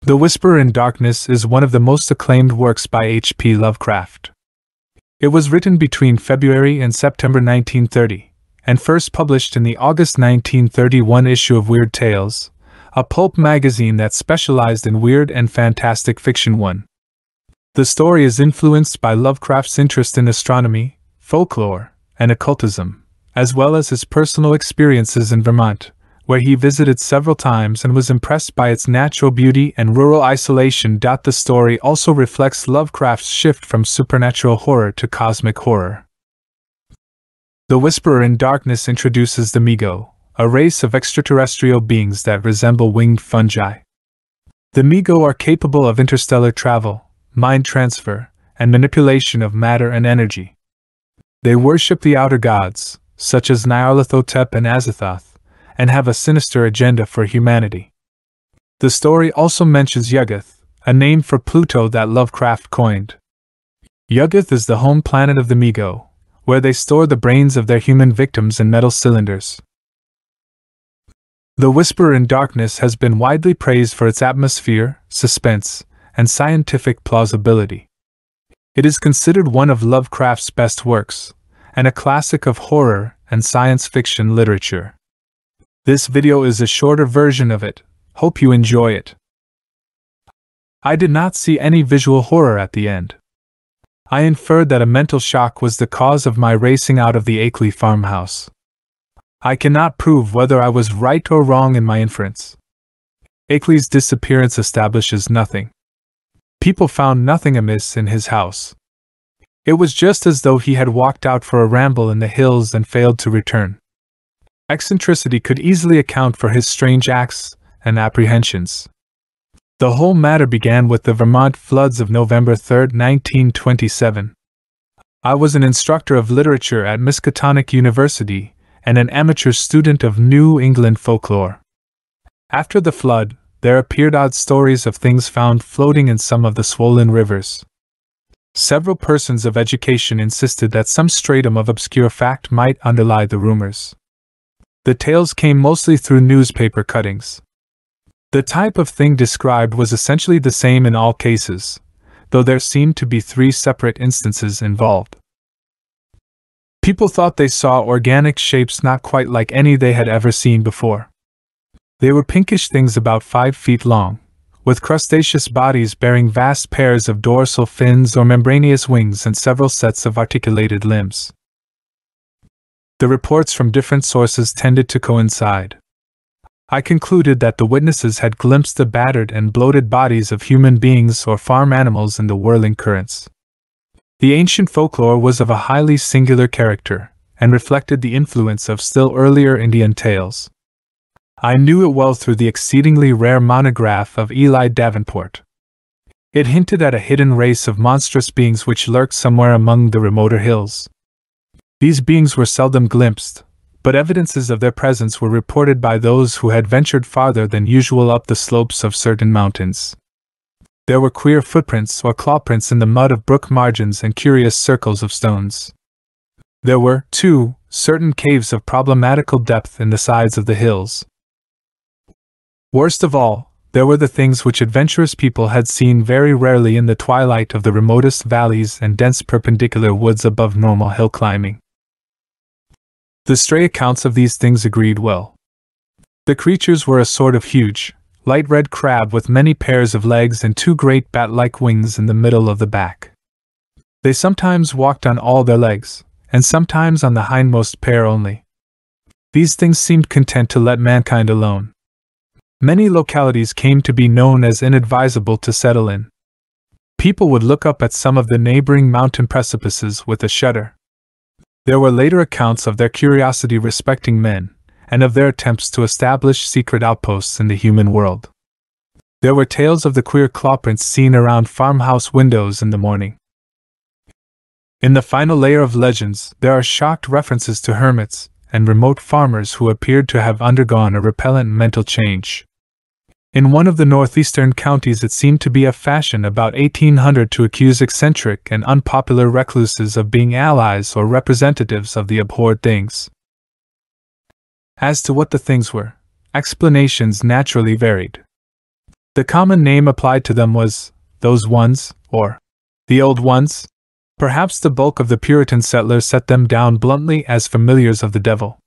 The Whisperer in Darkness is one of the most acclaimed works by HP Lovecraft. It was written between February and September 1930, and first published in the August 1931 issue of Weird Tales, a pulp magazine that specialized in weird and fantastic fiction. The story is influenced by Lovecraft's interest in astronomy, folklore, and occultism, as well as his personal experiences in Vermont, where he visited several times and was impressed by its natural beauty and rural isolation. The story also reflects Lovecraft's shift from supernatural horror to cosmic horror. The Whisperer in Darkness introduces the Migo, a race of extraterrestrial beings that resemble winged fungi. The Migo are capable of interstellar travel, mind transfer, and manipulation of matter and energy. They worship the outer gods, such as Nyarlathotep and Azathoth, and have a sinister agenda for humanity. The story also mentions Yuggoth, a name for Pluto that Lovecraft coined. Yuggoth is the home planet of the Migo, where they store the brains of their human victims in metal cylinders. The Whisperer in Darkness has been widely praised for its atmosphere, suspense, and scientific plausibility. It is considered one of Lovecraft's best works, and a classic of horror and science fiction literature. This video is a shorter version of it. Hope you enjoy it. I did not see any visual horror at the end. I inferred that a mental shock was the cause of my racing out of the Ackley farmhouse. I cannot prove whether I was right or wrong in my inference. Ackley's disappearance establishes nothing. People found nothing amiss in his house. It was just as though he had walked out for a ramble in the hills and failed to return. Eccentricity could easily account for his strange acts and apprehensions. The whole matter began with the Vermont floods of November 3, 1927. I was an instructor of literature at Miskatonic University and an amateur student of New England folklore. After the flood, there appeared odd stories of things found floating in some of the swollen rivers. Several persons of education insisted that some stratum of obscure fact might underlie the rumors. The tales came mostly through newspaper cuttings. The type of thing described was essentially the same in all cases, though there seemed to be 3 separate instances involved. People thought they saw organic shapes not quite like any they had ever seen before. They were pinkish things about 5 feet long, with crustaceous bodies bearing vast pairs of dorsal fins or membranous wings and several sets of articulated limbs. The reports from different sources tended to coincide. I concluded that the witnesses had glimpsed the battered and bloated bodies of human beings or farm animals in the whirling currents. The ancient folklore was of a highly singular character, and reflected the influence of still earlier Indian tales. I knew it well through the exceedingly rare monograph of Eli Davenport. It hinted at a hidden race of monstrous beings which lurked somewhere among the remoter hills. These beings were seldom glimpsed, but evidences of their presence were reported by those who had ventured farther than usual up the slopes of certain mountains. There were queer footprints or clawprints in the mud of brook margins and curious circles of stones. There were, too, certain caves of problematical depth in the sides of the hills. Worst of all, there were the things which adventurous people had seen very rarely in the twilight of the remotest valleys and dense perpendicular woods above normal hill climbing. The stray accounts of these things agreed well. The creatures were a sort of huge, light red crab with many pairs of legs and 2 great bat-like wings in the middle of the back. They sometimes walked on all their legs, and sometimes on the hindmost pair only. These things seemed content to let mankind alone. Many localities came to be known as inadvisable to settle in. People would look up at some of the neighboring mountain precipices with a shudder. There were later accounts of their curiosity respecting men, and of their attempts to establish secret outposts in the human world. There were tales of the queer clawprints seen around farmhouse windows in the morning. In the final layer of legends, there are shocked references to hermits and remote farmers who appeared to have undergone a repellent mental change. In one of the northeastern counties, it seemed to be a fashion about 1800 to accuse eccentric and unpopular recluses of being allies or representatives of the abhorred things. As to what the things were, explanations naturally varied. The common name applied to them was those ones, or the old ones. Perhaps the bulk of the Puritan settlers set them down bluntly as familiars of the devil.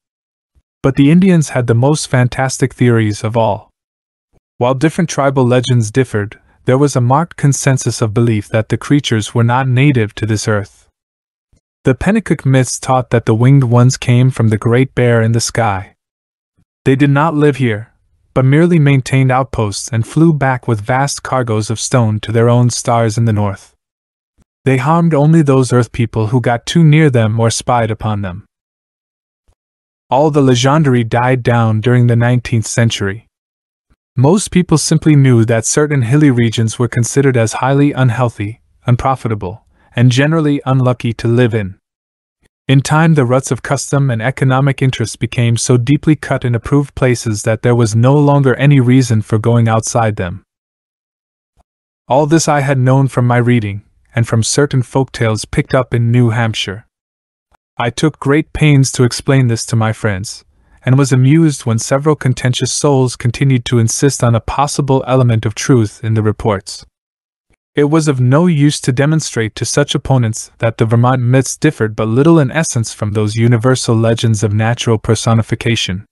But the Indians had the most fantastic theories of all. While different tribal legends differed, there was a marked consensus of belief that the creatures were not native to this earth. The Pennacook myths taught that the winged ones came from the Great Bear in the sky. They did not live here, but merely maintained outposts and flew back with vast cargoes of stone to their own stars in the north. They harmed only those earth people who got too near them or spied upon them. All the legendary died down during the 19th century. Most people simply knew that certain hilly regions were considered as highly unhealthy, unprofitable, and generally unlucky to live in. In time, the ruts of custom and economic interest became so deeply cut in approved places that there was no longer any reason for going outside them. All this I had known from my reading, and from certain folk tales picked up in New Hampshire. I took great pains to explain this to my friends, and was amused when several contentious souls continued to insist on a possible element of truth in the reports. It was of no use to demonstrate to such opponents that the Vermont myths differed but little in essence from those universal legends of natural personification.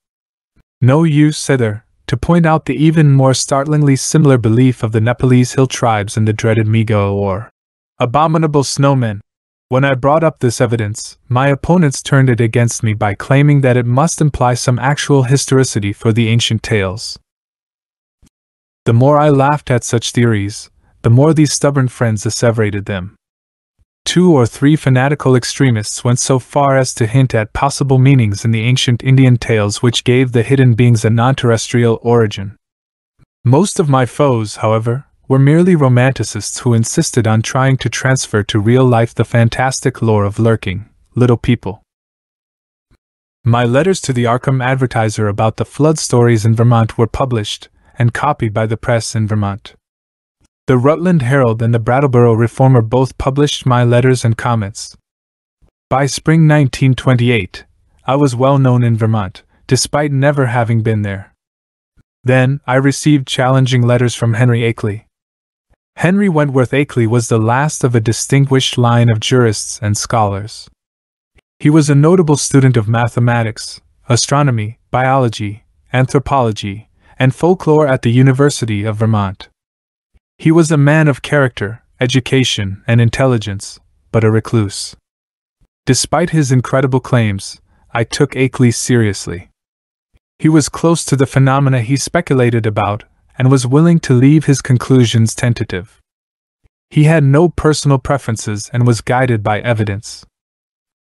No use either to point out the even more startlingly similar belief of the Nepalese hill tribes in the dreaded Migo or abominable snowmen. When I brought up this evidence, my opponents turned it against me by claiming that it must imply some actual historicity for the ancient tales. The more I laughed at such theories, the more these stubborn friends asseverated them. 2 or 3 fanatical extremists went so far as to hint at possible meanings in the ancient Indian tales which gave the hidden beings a non-terrestrial origin. Most of my foes, however, were merely romanticists who insisted on trying to transfer to real life the fantastic lore of lurking, little people. My letters to the Arkham Advertiser about the flood stories in Vermont were published and copied by the press in Vermont. The Rutland Herald and the Brattleboro Reformer both published my letters and comments. By spring 1928, I was well known in Vermont, despite never having been there. Then, I received challenging letters from Henry Akeley. Henry Wentworth Akeley was the last of a distinguished line of jurists and scholars. He was a notable student of mathematics, astronomy, biology, anthropology, and folklore at the University of Vermont. He was a man of character, education, and intelligence, but a recluse. Despite his incredible claims, I took Akeley seriously. He was close to the phenomena he speculated about, and was willing to leave his conclusions tentative. He had no personal preferences and was guided by evidence.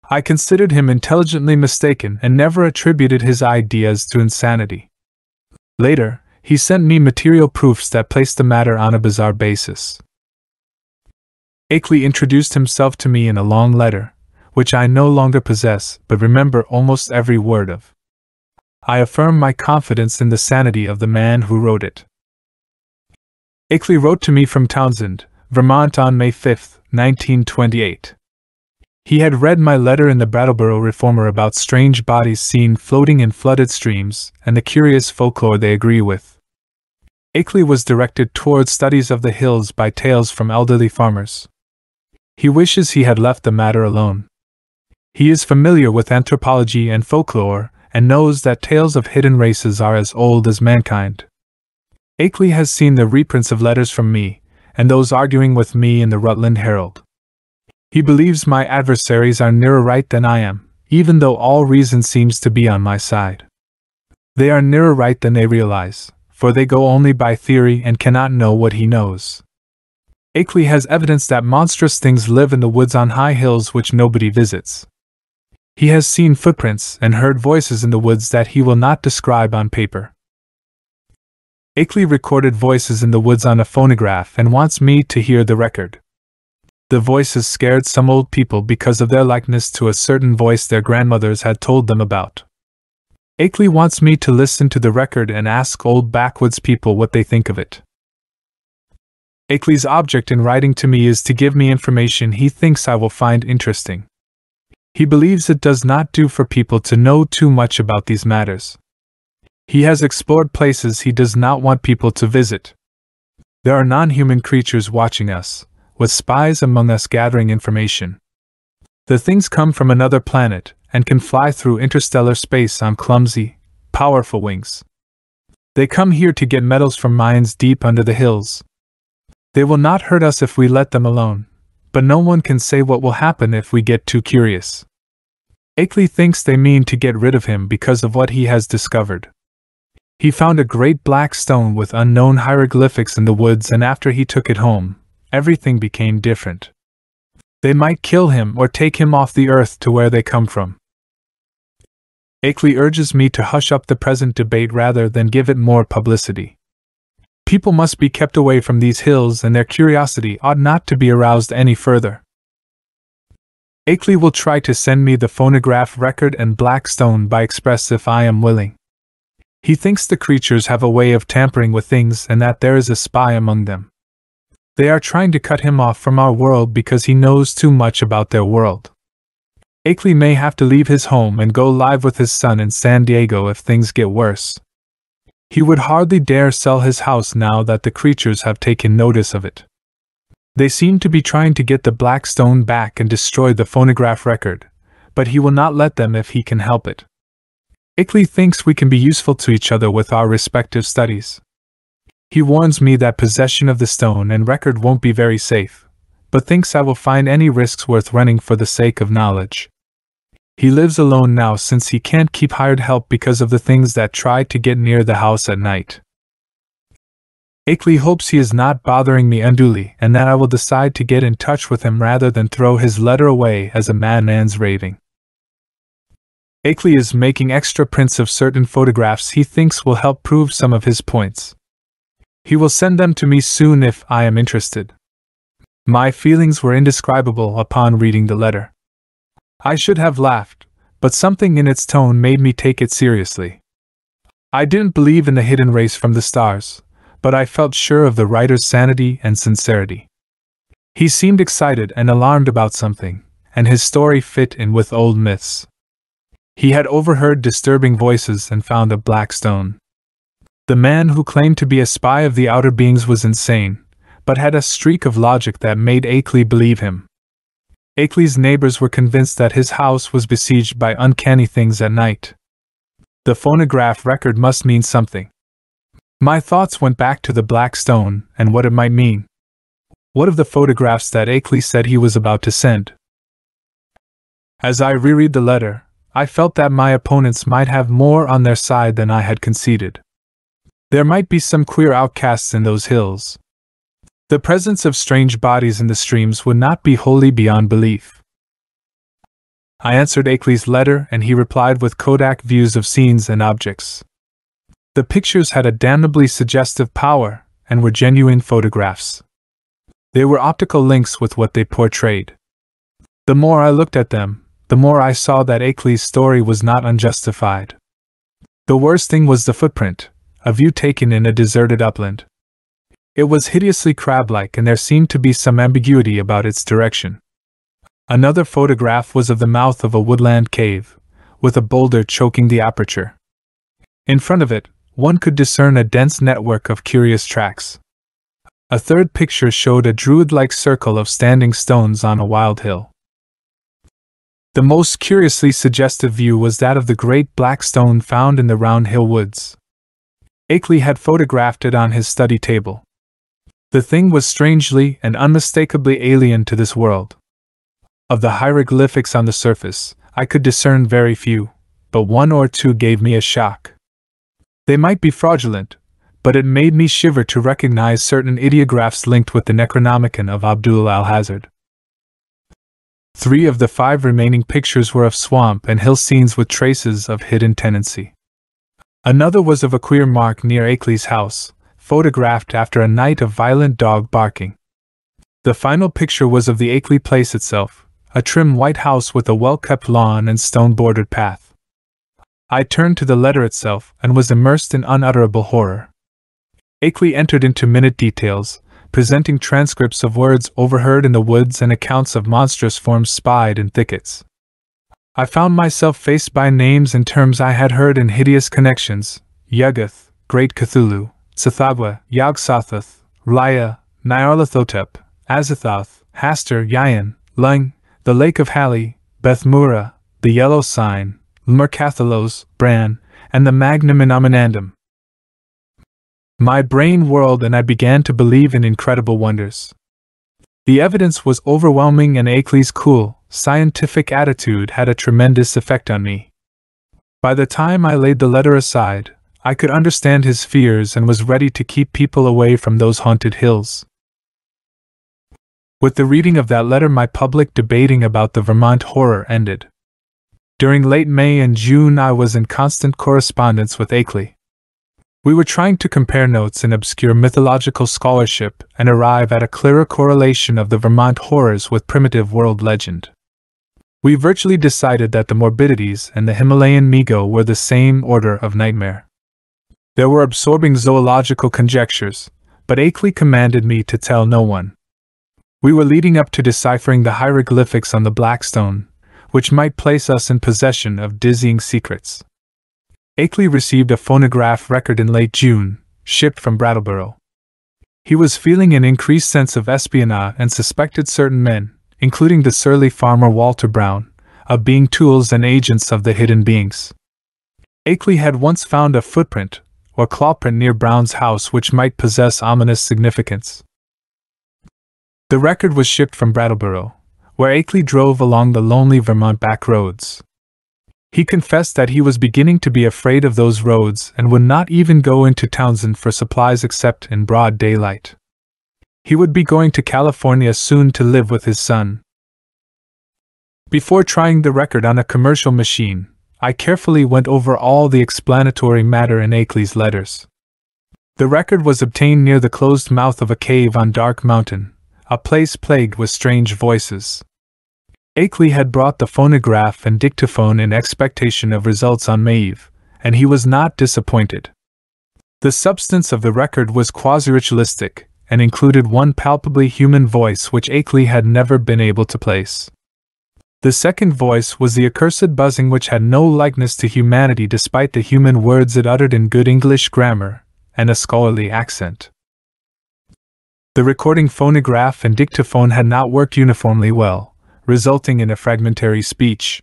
I considered him intelligently mistaken and never attributed his ideas to insanity. Later, he sent me material proofs that placed the matter on a bizarre basis. Akeley introduced himself to me in a long letter, which I no longer possess but remember almost every word of. I affirm my confidence in the sanity of the man who wrote it. Akeley wrote to me from Townsend, Vermont on May 5, 1928. He had read my letter in the Brattleboro Reformer about strange bodies seen floating in flooded streams and the curious folklore they agree with. Akeley was directed toward studies of the hills by tales from elderly farmers. He wishes he had left the matter alone. He is familiar with anthropology and folklore and knows that tales of hidden races are as old as mankind. Akeley has seen the reprints of letters from me, and those arguing with me in the Rutland Herald. He believes my adversaries are nearer right than I am, even though all reason seems to be on my side. They are nearer right than they realize, for they go only by theory and cannot know what he knows. Akeley has evidence that monstrous things live in the woods on high hills which nobody visits. He has seen footprints and heard voices in the woods that he will not describe on paper. Akeley recorded voices in the woods on a phonograph and wants me to hear the record. The voices scared some old people because of their likeness to a certain voice their grandmothers had told them about. Akeley wants me to listen to the record and ask old backwoods people what they think of it. Akeley's object in writing to me is to give me information he thinks I will find interesting. He believes it does not do for people to know too much about these matters. He has explored places he does not want people to visit. There are non-human creatures watching us, with spies among us gathering information. The things come from another planet and can fly through interstellar space on clumsy, powerful wings. They come here to get metals from mines deep under the hills. They will not hurt us if we let them alone, but no one can say what will happen if we get too curious. Akeley thinks they mean to get rid of him because of what he has discovered. He found a great black stone with unknown hieroglyphics in the woods, and after he took it home, everything became different. They might kill him or take him off the earth to where they come from. Akeley urges me to hush up the present debate rather than give it more publicity. People must be kept away from these hills, and their curiosity ought not to be aroused any further. Akeley will try to send me the phonograph record and black stone by express if I am willing. He thinks the creatures have a way of tampering with things and that there is a spy among them. They are trying to cut him off from our world because he knows too much about their world. Akeley may have to leave his home and go live with his son in San Diego if things get worse. He would hardly dare sell his house now that the creatures have taken notice of it. They seem to be trying to get the black stone back and destroy the phonograph record, but he will not let them if he can help it. Akeley thinks we can be useful to each other with our respective studies. He warns me that possession of the stone and record won't be very safe, but thinks I will find any risks worth running for the sake of knowledge. He lives alone now since he can't keep hired help because of the things that try to get near the house at night. Akeley hopes he is not bothering me unduly and that I will decide to get in touch with him rather than throw his letter away as a madman's raving. Akeley is making extra prints of certain photographs he thinks will help prove some of his points. He will send them to me soon if I am interested. My feelings were indescribable upon reading the letter. I should have laughed, but something in its tone made me take it seriously. I didn't believe in the hidden race from the stars, but I felt sure of the writer's sanity and sincerity. He seemed excited and alarmed about something, and his story fit in with old myths. He had overheard disturbing voices and found a black stone. The man who claimed to be a spy of the outer beings was insane, but had a streak of logic that made Akeley believe him. Akeley's neighbors were convinced that his house was besieged by uncanny things at night. The phonograph record must mean something. My thoughts went back to the black stone and what it might mean. What of the photographs that Akeley said he was about to send? As I reread the letter, I felt that my opponents might have more on their side than I had conceded. There might be some queer outcasts in those hills. The presence of strange bodies in the streams would not be wholly beyond belief. I answered Akeley's letter and he replied with Kodak views of scenes and objects. The pictures had a damnably suggestive power and were genuine photographs. They were optical links with what they portrayed. The more I looked at them, the more I saw that Akeley's story was not unjustified. The worst thing was the footprint, a view taken in a deserted upland. It was hideously crab-like and there seemed to be some ambiguity about its direction. Another photograph was of the mouth of a woodland cave, with a boulder choking the aperture. In front of it, one could discern a dense network of curious tracks. A third picture showed a druid-like circle of standing stones on a wild hill. The most curiously suggestive view was that of the great black stone found in the Round Hill Woods. Akeley had photographed it on his study table. The thing was strangely and unmistakably alien to this world. Of the hieroglyphics on the surface, I could discern very few, but one or two gave me a shock. They might be fraudulent, but it made me shiver to recognize certain ideographs linked with the Necronomicon of Abdul al-Hazard. 3 of the 5 remaining pictures were of swamp and hill scenes with traces of hidden tenancy. Another was of a queer mark near Akeley's house, photographed after a night of violent dog barking. The final picture was of the Akeley place itself, a trim white house with a well-kept lawn and stone-bordered path. I turned to the letter itself and was immersed in unutterable horror. Akeley entered into minute details, presenting transcripts of words overheard in the woods and accounts of monstrous forms spied in thickets. I found myself faced by names and terms I had heard in hideous connections: Yuggoth, Great Cthulhu, Tsathoggua, Yog-Sothoth, Raya, Nyarlathotep, Azathoth, Hastur, Yayan, Lung, the Lake of Hali, Bethmura, the Yellow Sign, Mercathalos, Bran, and the Magnum Inominandum. My brain whirled and I began to believe in incredible wonders. The evidence was overwhelming and Akeley's cool, scientific attitude had a tremendous effect on me. By the time I laid the letter aside, I could understand his fears and was ready to keep people away from those haunted hills. With the reading of that letter, my public debating about the Vermont horror ended. During late May and June, I was in constant correspondence with Akeley. We were trying to compare notes in obscure mythological scholarship and arrive at a clearer correlation of the Vermont horrors with primitive world legend. We virtually decided that the morbidities and the Himalayan Migo were the same order of nightmare. There were absorbing zoological conjectures, but Akeley commanded me to tell no one. We were leading up to deciphering the hieroglyphics on the black stone, which might place us in possession of dizzying secrets. Akeley received a phonograph record in late June, shipped from Brattleboro. He was feeling an increased sense of espionage and suspected certain men, including the surly farmer Walter Brown, of being tools and agents of the hidden beings. Akeley had once found a footprint, or clawprint near Brown's house which might possess ominous significance. The record was shipped from Brattleboro, where Akeley drove along the lonely Vermont back roads. He confessed that he was beginning to be afraid of those roads and would not even go into Townsend for supplies except in broad daylight. He would be going to California soon to live with his son. Before trying the record on a commercial machine, I carefully went over all the explanatory matter in Akeley's letters. The record was obtained near the closed mouth of a cave on Dark Mountain, a place plagued with strange voices. Akeley had brought the phonograph and dictaphone in expectation of results on Maeve, and he was not disappointed. The substance of the record was quasi-ritualistic, and included one palpably human voice which Akeley had never been able to place. The second voice was the accursed buzzing which had no likeness to humanity despite the human words it uttered in good English grammar and a scholarly accent. The recording phonograph and dictaphone had not worked uniformly well, resulting in a fragmentary speech.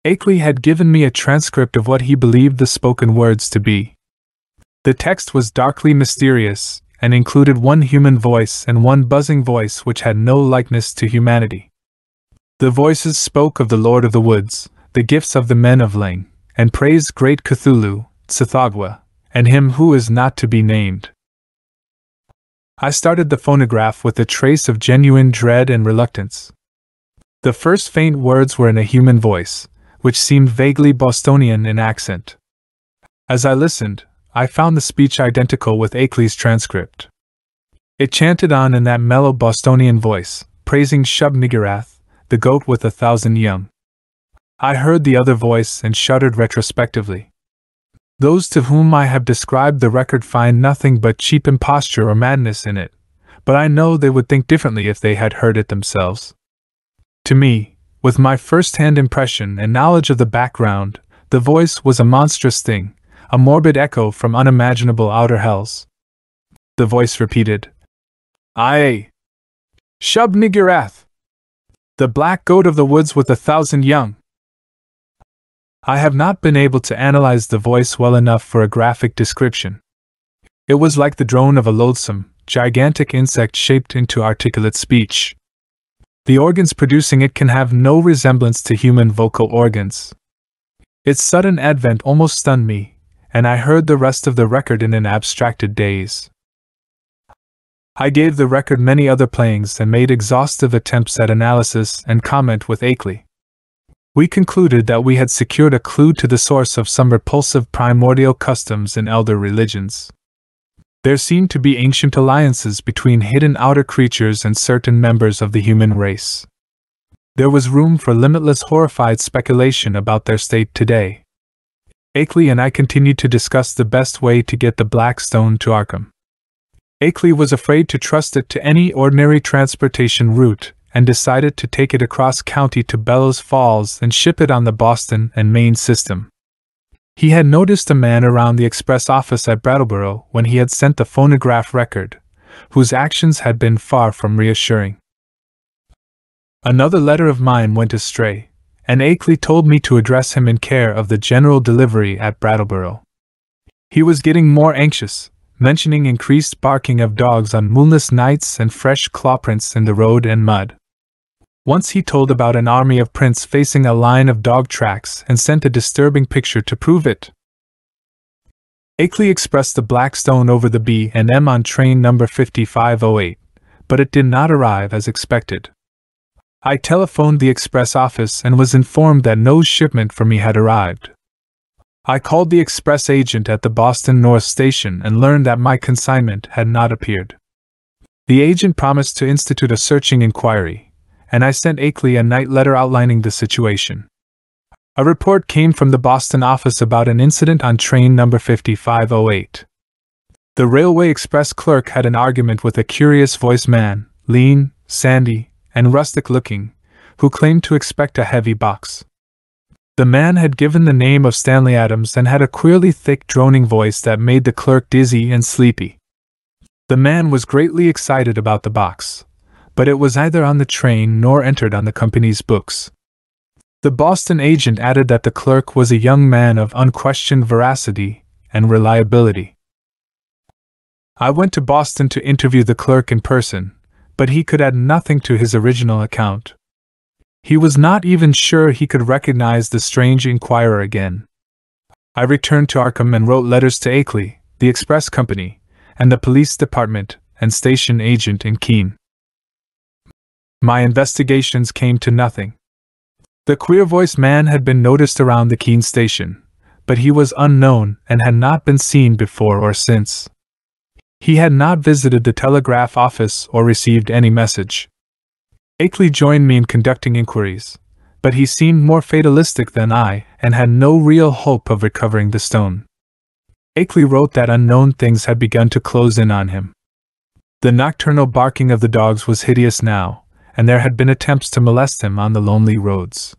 Akeley had given me a transcript of what he believed the spoken words to be. The text was darkly mysterious, and included one human voice and one buzzing voice which had no likeness to humanity. The voices spoke of the Lord of the Woods, the gifts of the men of Ling, and praised great Cthulhu, Tsathoggua, and him who is not to be named. I started the phonograph with a trace of genuine dread and reluctance. The first faint words were in a human voice, which seemed vaguely Bostonian in accent. As I listened, I found the speech identical with Akeley's transcript. It chanted on in that mellow Bostonian voice, praising Shub-Niggurath, the goat with 1,000 young. I heard the other voice and shuddered retrospectively. Those to whom I have described the record find nothing but cheap imposture or madness in it, but I know they would think differently if they had heard it themselves. To me, with my first-hand impression and knowledge of the background, the voice was a monstrous thing, a morbid echo from unimaginable outer hells. The voice repeated, "Aye! Shub-Niggurath! The black goat of the woods with 1,000 young!" I have not been able to analyze the voice well enough for a graphic description. It was like the drone of a loathsome, gigantic insect shaped into articulate speech. The organs producing it can have no resemblance to human vocal organs. Its sudden advent almost stunned me, and I heard the rest of the record in an abstracted daze. I gave the record many other playings and made exhaustive attempts at analysis and comment with Akeley. We concluded that we had secured a clue to the source of some repulsive primordial customs in elder religions. There seemed to be ancient alliances between hidden outer creatures and certain members of the human race. There was room for limitless horrified speculation about their state today. Akeley and I continued to discuss the best way to get the black stone to Arkham. Akeley was afraid to trust it to any ordinary transportation route, and decided to take it across county to Bellows Falls and ship it on the Boston and Maine system. He had noticed a man around the express office at Brattleboro when he had sent the phonograph record, whose actions had been far from reassuring. Another letter of mine went astray, and Akeley told me to address him in care of the general delivery at Brattleboro. He was getting more anxious, mentioning increased barking of dogs on moonless nights and fresh claw prints in the road and mud. Once he told about an army of prints facing a line of dog tracks and sent a disturbing picture to prove it. Akeley expressed the black stone over the B&M on train number 5508, but it did not arrive as expected. I telephoned the express office and was informed that no shipment for me had arrived. I called the express agent at the Boston North Station and learned that my consignment had not appeared. The agent promised to institute a searching inquiry, and I sent Akeley a night letter outlining the situation. A report came from the Boston office about an incident on train number 5508. The railway express clerk had an argument with a curious-voiced man, lean, sandy, and rustic-looking, who claimed to expect a heavy box. The man had given the name of Stanley Adams and had a queerly thick, droning voice that made the clerk dizzy and sleepy. The man was greatly excited about the box, but it was neither on the train nor entered on the company's books. The Boston agent added that the clerk was a young man of unquestioned veracity and reliability. I went to Boston to interview the clerk in person, but he could add nothing to his original account. He was not even sure he could recognize the strange inquirer again. I returned to Arkham and wrote letters to Akeley, the express company, and the police department and station agent in Keene. My investigations came to nothing. The queer-voiced man had been noticed around the Keene station, but he was unknown and had not been seen before or since. He had not visited the telegraph office or received any message. Akeley joined me in conducting inquiries, but he seemed more fatalistic than I and had no real hope of recovering the stone. Akeley wrote that unknown things had begun to close in on him. The nocturnal barking of the dogs was hideous now, and there had been attempts to molest him on the lonely roads.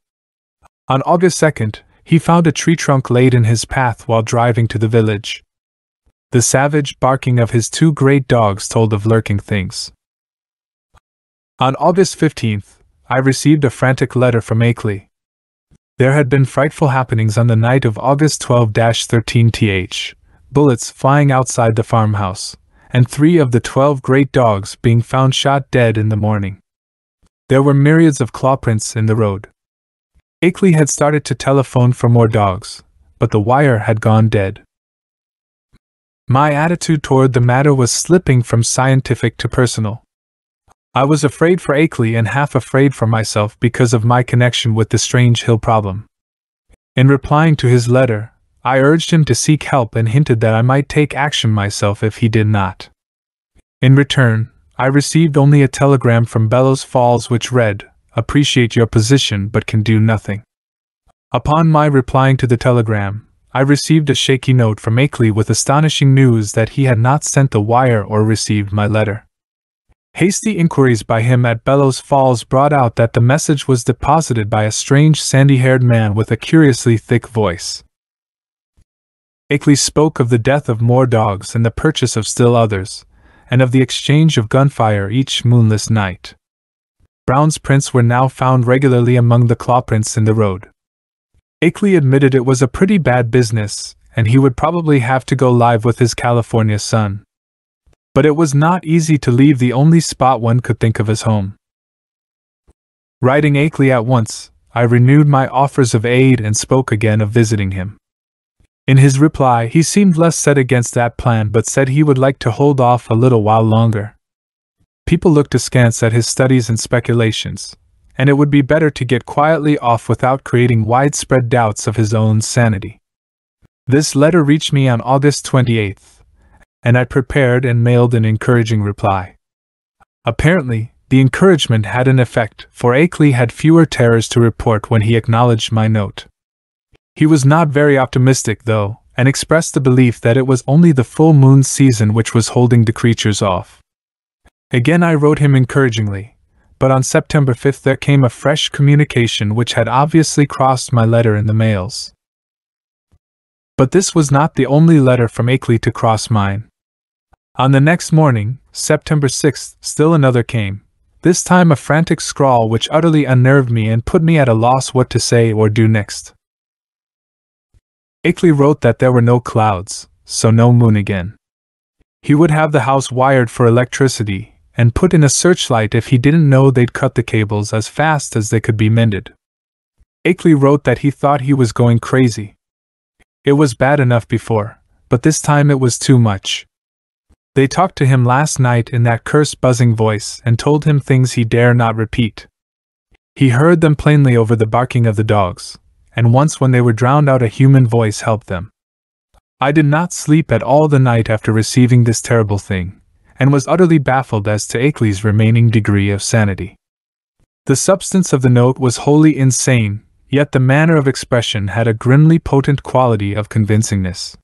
On August 2nd, he found a tree trunk laid in his path while driving to the village. The savage barking of his two great dogs told of lurking things. On August 15th, I received a frantic letter from Akeley. There had been frightful happenings on the night of August 12-13th, bullets flying outside the farmhouse, and 3 of the 12 great dogs being found shot dead in the morning. There were myriads of claw prints in the road. Akeley had started to telephone for more dogs, but the wire had gone dead. My attitude toward the matter was slipping from scientific to personal. I was afraid for Akeley and half afraid for myself because of my connection with the strange hill problem. In replying to his letter, I urged him to seek help and hinted that I might take action myself if he did not. In return, I received only a telegram from Bellows Falls which read, "Appreciate your position but can do nothing." Upon my replying to the telegram, I received a shaky note from Akeley with astonishing news that he had not sent the wire or received my letter. Hasty inquiries by him at Bellows Falls brought out that the message was deposited by a strange sandy-haired man with a curiously thick voice. Akeley spoke of the death of more dogs and the purchase of still others, and of the exchange of gunfire each moonless night. Brown's prints were now found regularly among the claw prints in the road. Akeley admitted it was a pretty bad business, and he would probably have to go live with his California son. But it was not easy to leave the only spot one could think of as home. Writing Akeley at once, I renewed my offers of aid and spoke again of visiting him. In his reply, he seemed less set against that plan but said he would like to hold off a little while longer. People looked askance at his studies and speculations, and it would be better to get quietly off without creating widespread doubts of his own sanity. This letter reached me on August 28th. And I prepared and mailed an encouraging reply. Apparently, the encouragement had an effect, for Akeley had fewer terrors to report when he acknowledged my note. He was not very optimistic, though, and expressed the belief that it was only the full moon season which was holding the creatures off. Again I wrote him encouragingly, but on September 5th there came a fresh communication which had obviously crossed my letter in the mails. But this was not the only letter from Akeley to cross mine. On the next morning, September 6th, still another came, this time a frantic scrawl which utterly unnerved me and put me at a loss what to say or do next. Ackley wrote that there were no clouds, so no moon again. He would have the house wired for electricity, and put in a searchlight if he didn't know they'd cut the cables as fast as they could be mended. Ackley wrote that he thought he was going crazy. It was bad enough before, but this time it was too much. They talked to him last night in that cursed buzzing voice and told him things he dare not repeat. He heard them plainly over the barking of the dogs, and once when they were drowned out a human voice helped them. I did not sleep at all the night after receiving this terrible thing, and was utterly baffled as to Ackley's remaining degree of sanity. The substance of the note was wholly insane, yet the manner of expression had a grimly potent quality of convincingness.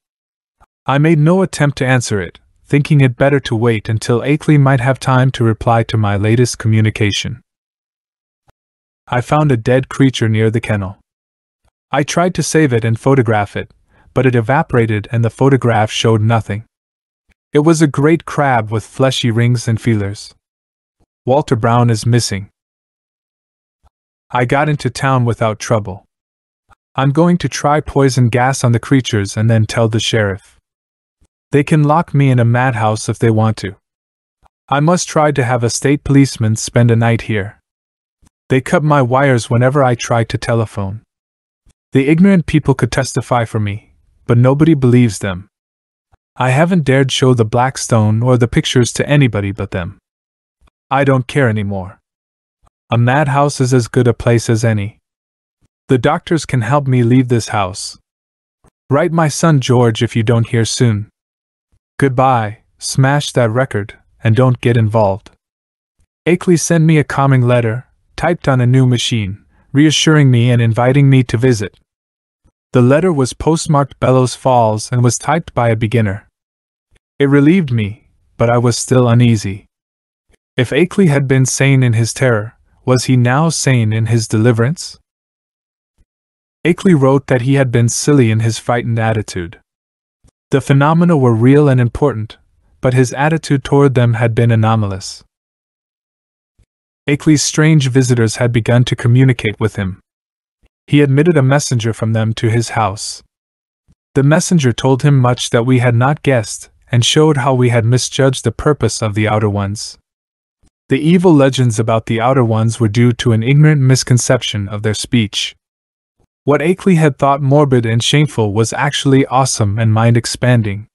I made no attempt to answer it, thinking it better to wait until Ackley might have time to reply to my latest communication. I found a dead creature near the kennel. I tried to save it and photograph it, but it evaporated and the photograph showed nothing. It was a great crab with fleshy rings and feelers. Walter Brown is missing. I got into town without trouble. I'm going to try poison gas on the creatures and then tell the sheriff. They can lock me in a madhouse if they want to. I must try to have a state policeman spend a night here. They cut my wires whenever I tried to telephone. The ignorant people could testify for me, but nobody believes them. I haven't dared show the black stone or the pictures to anybody but them. I don't care anymore. A madhouse is as good a place as any. The doctors can help me leave this house. Write my son George if you don't hear soon. Goodbye, smash that record, and don't get involved. Ackley sent me a calming letter, typed on a new machine, reassuring me and inviting me to visit. The letter was postmarked Bellows Falls and was typed by a beginner. It relieved me, but I was still uneasy. If Ackley had been sane in his terror, was he now sane in his deliverance? Ackley wrote that he had been silly in his frightened attitude. The phenomena were real and important, but his attitude toward them had been anomalous. Ackley's strange visitors had begun to communicate with him. He admitted a messenger from them to his house. The messenger told him much that we had not guessed, and showed how we had misjudged the purpose of the Outer Ones. The evil legends about the Outer Ones were due to an ignorant misconception of their speech. What Ackley had thought morbid and shameful was actually awesome and mind-expanding.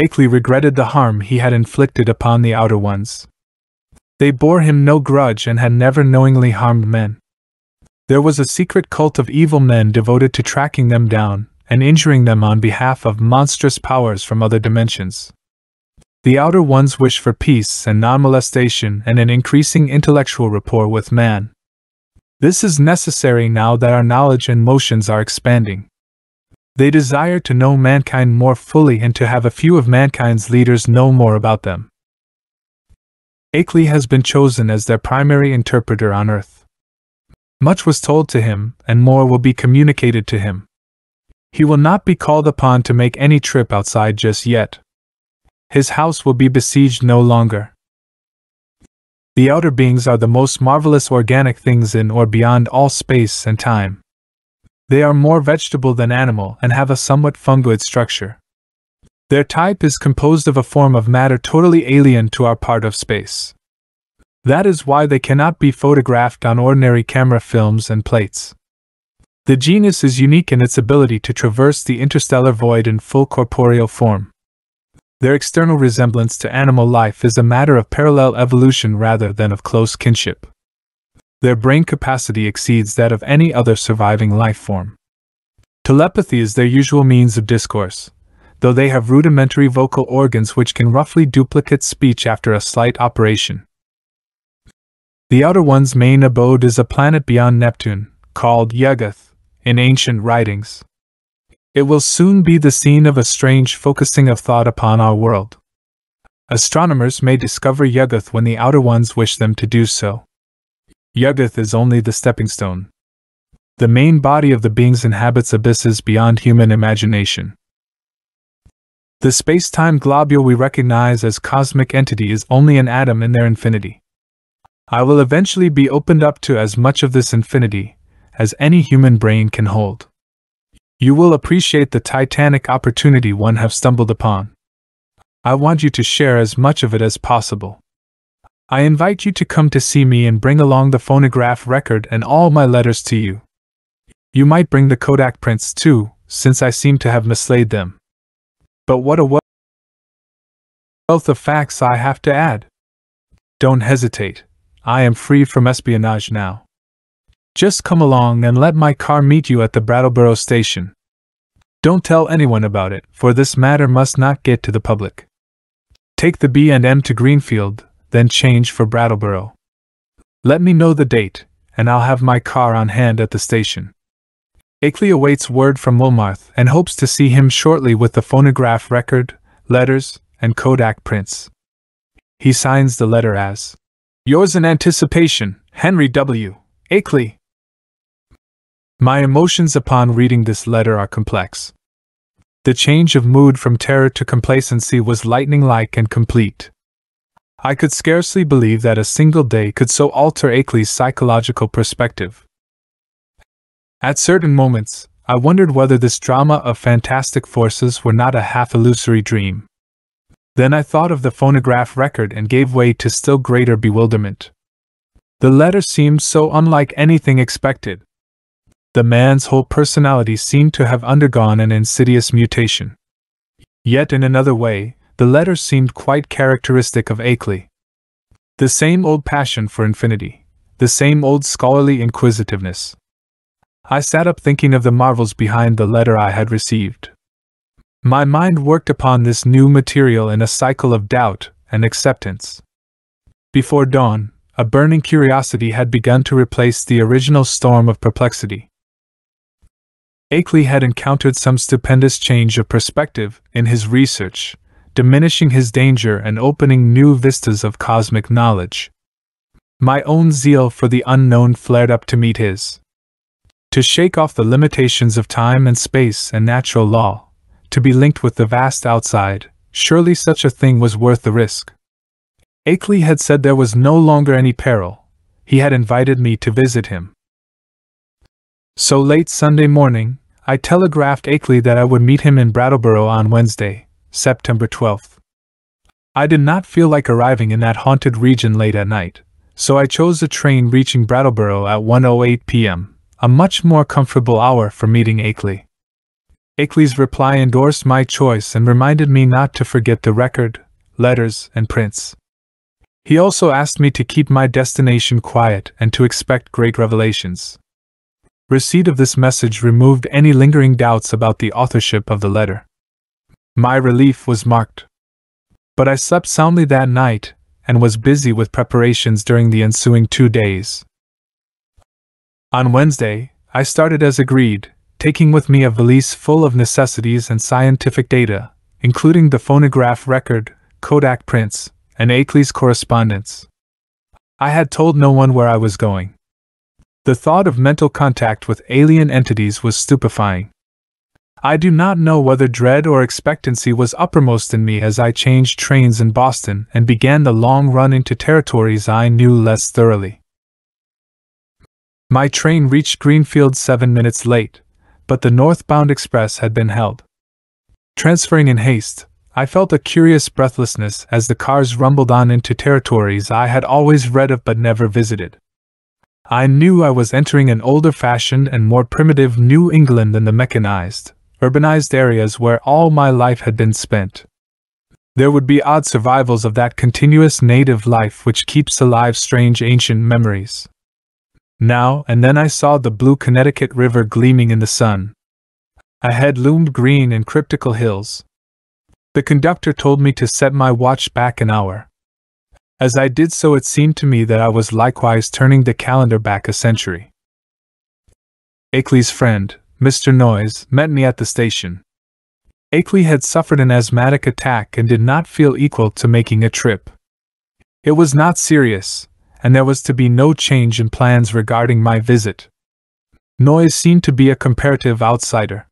Ackley regretted the harm he had inflicted upon the Outer Ones. They bore him no grudge and had never knowingly harmed men. There was a secret cult of evil men devoted to tracking them down and injuring them on behalf of monstrous powers from other dimensions. The Outer Ones wish for peace and non-molestation and an increasing intellectual rapport with man. This is necessary now that our knowledge and motions are expanding. They desire to know mankind more fully and to have a few of mankind's leaders know more about them. Ackley has been chosen as their primary interpreter on Earth. Much was told to him, and more will be communicated to him. He will not be called upon to make any trip outside just yet. His house will be besieged no longer. The outer beings are the most marvelous organic things in or beyond all space and time. They are more vegetable than animal and have a somewhat fungoid structure. Their type is composed of a form of matter totally alien to our part of space. That is why they cannot be photographed on ordinary camera films and plates. The genus is unique in its ability to traverse the interstellar void in full corporeal form. Their external resemblance to animal life is a matter of parallel evolution rather than of close kinship. Their brain capacity exceeds that of any other surviving life form. Telepathy is their usual means of discourse, though they have rudimentary vocal organs which can roughly duplicate speech after a slight operation. The Outer One's main abode is a planet beyond Neptune, called Yuggoth, in ancient writings. It will soon be the scene of a strange focusing of thought upon our world. Astronomers may discover Yuggoth when the Outer Ones wish them to do so. Yuggoth is only the stepping stone. The main body of the beings inhabits abysses beyond human imagination. The space-time globule we recognize as cosmic entity is only an atom in their infinity. I will eventually be opened up to as much of this infinity as any human brain can hold. You will appreciate the titanic opportunity one have stumbled upon. I want you to share as much of it as possible. I invite you to come to see me and bring along the phonograph record and all my letters to you. You might bring the Kodak prints too, since I seem to have mislaid them. But what a wealth of facts I have to add. Don't hesitate. I am free from espionage now. Just come along and let my car meet you at the Brattleboro station. Don't tell anyone about it, for this matter must not get to the public. Take the B&M to Greenfield, then change for Brattleboro. Let me know the date, and I'll have my car on hand at the station. Akeley awaits word from Wilmarth and hopes to see him shortly with the phonograph record, letters, and Kodak prints. He signs the letter as yours in anticipation, Henry W. Akeley. My emotions upon reading this letter are complex. The change of mood from terror to complacency was lightning-like and complete. I could scarcely believe that a single day could so alter Akeley's psychological perspective. At certain moments, I wondered whether this drama of fantastic forces were not a half-illusory dream. Then I thought of the phonograph record and gave way to still greater bewilderment. The letter seemed so unlike anything expected. The man's whole personality seemed to have undergone an insidious mutation. Yet in another way, the letter seemed quite characteristic of Akeley. The same old passion for infinity, the same old scholarly inquisitiveness. I sat up thinking of the marvels behind the letter I had received. My mind worked upon this new material in a cycle of doubt and acceptance. Before dawn, a burning curiosity had begun to replace the original storm of perplexity. Akeley had encountered some stupendous change of perspective in his research, diminishing his danger and opening new vistas of cosmic knowledge. My own zeal for the unknown flared up to meet his. To shake off the limitations of time and space and natural law, to be linked with the vast outside, surely such a thing was worth the risk. Akeley had said there was no longer any peril. He had invited me to visit him. So late Sunday morning, I telegraphed Akeley that I would meet him in Brattleboro on Wednesday, September 12th. I did not feel like arriving in that haunted region late at night, so I chose a train reaching Brattleboro at 1:08 p.m., a much more comfortable hour for meeting Akeley. Akeley's reply endorsed my choice and reminded me not to forget the record, letters, and prints. He also asked me to keep my destination quiet and to expect great revelations. Receipt of this message removed any lingering doubts about the authorship of the letter. My relief was marked. But I slept soundly that night, and was busy with preparations during the ensuing 2 days. On Wednesday, I started as agreed, taking with me a valise full of necessities and scientific data, including the phonograph record, Kodak prints, and Akeley's correspondence. I had told no one where I was going. The thought of mental contact with alien entities was stupefying. I do not know whether dread or expectancy was uppermost in me as I changed trains in Boston and began the long run into territories I knew less thoroughly. My train reached Greenfield 7 minutes late, but the northbound express had been held. Transferring in haste, I felt a curious breathlessness as the cars rumbled on into territories I had always read of but never visited. I knew I was entering an older-fashioned and more primitive New England than the mechanized, urbanized areas where all my life had been spent. There would be odd survivals of that continuous native life which keeps alive strange ancient memories. Now and then I saw the blue Connecticut River gleaming in the sun. Ahead loomed green and cryptical hills. The conductor told me to set my watch back an hour. As I did so, it seemed to me that I was likewise turning the calendar back a century. Akeley's friend, Mr. Noyes, met me at the station. Akeley had suffered an asthmatic attack and did not feel equal to making a trip. It was not serious, and there was to be no change in plans regarding my visit. Noyes seemed to be a comparative outsider.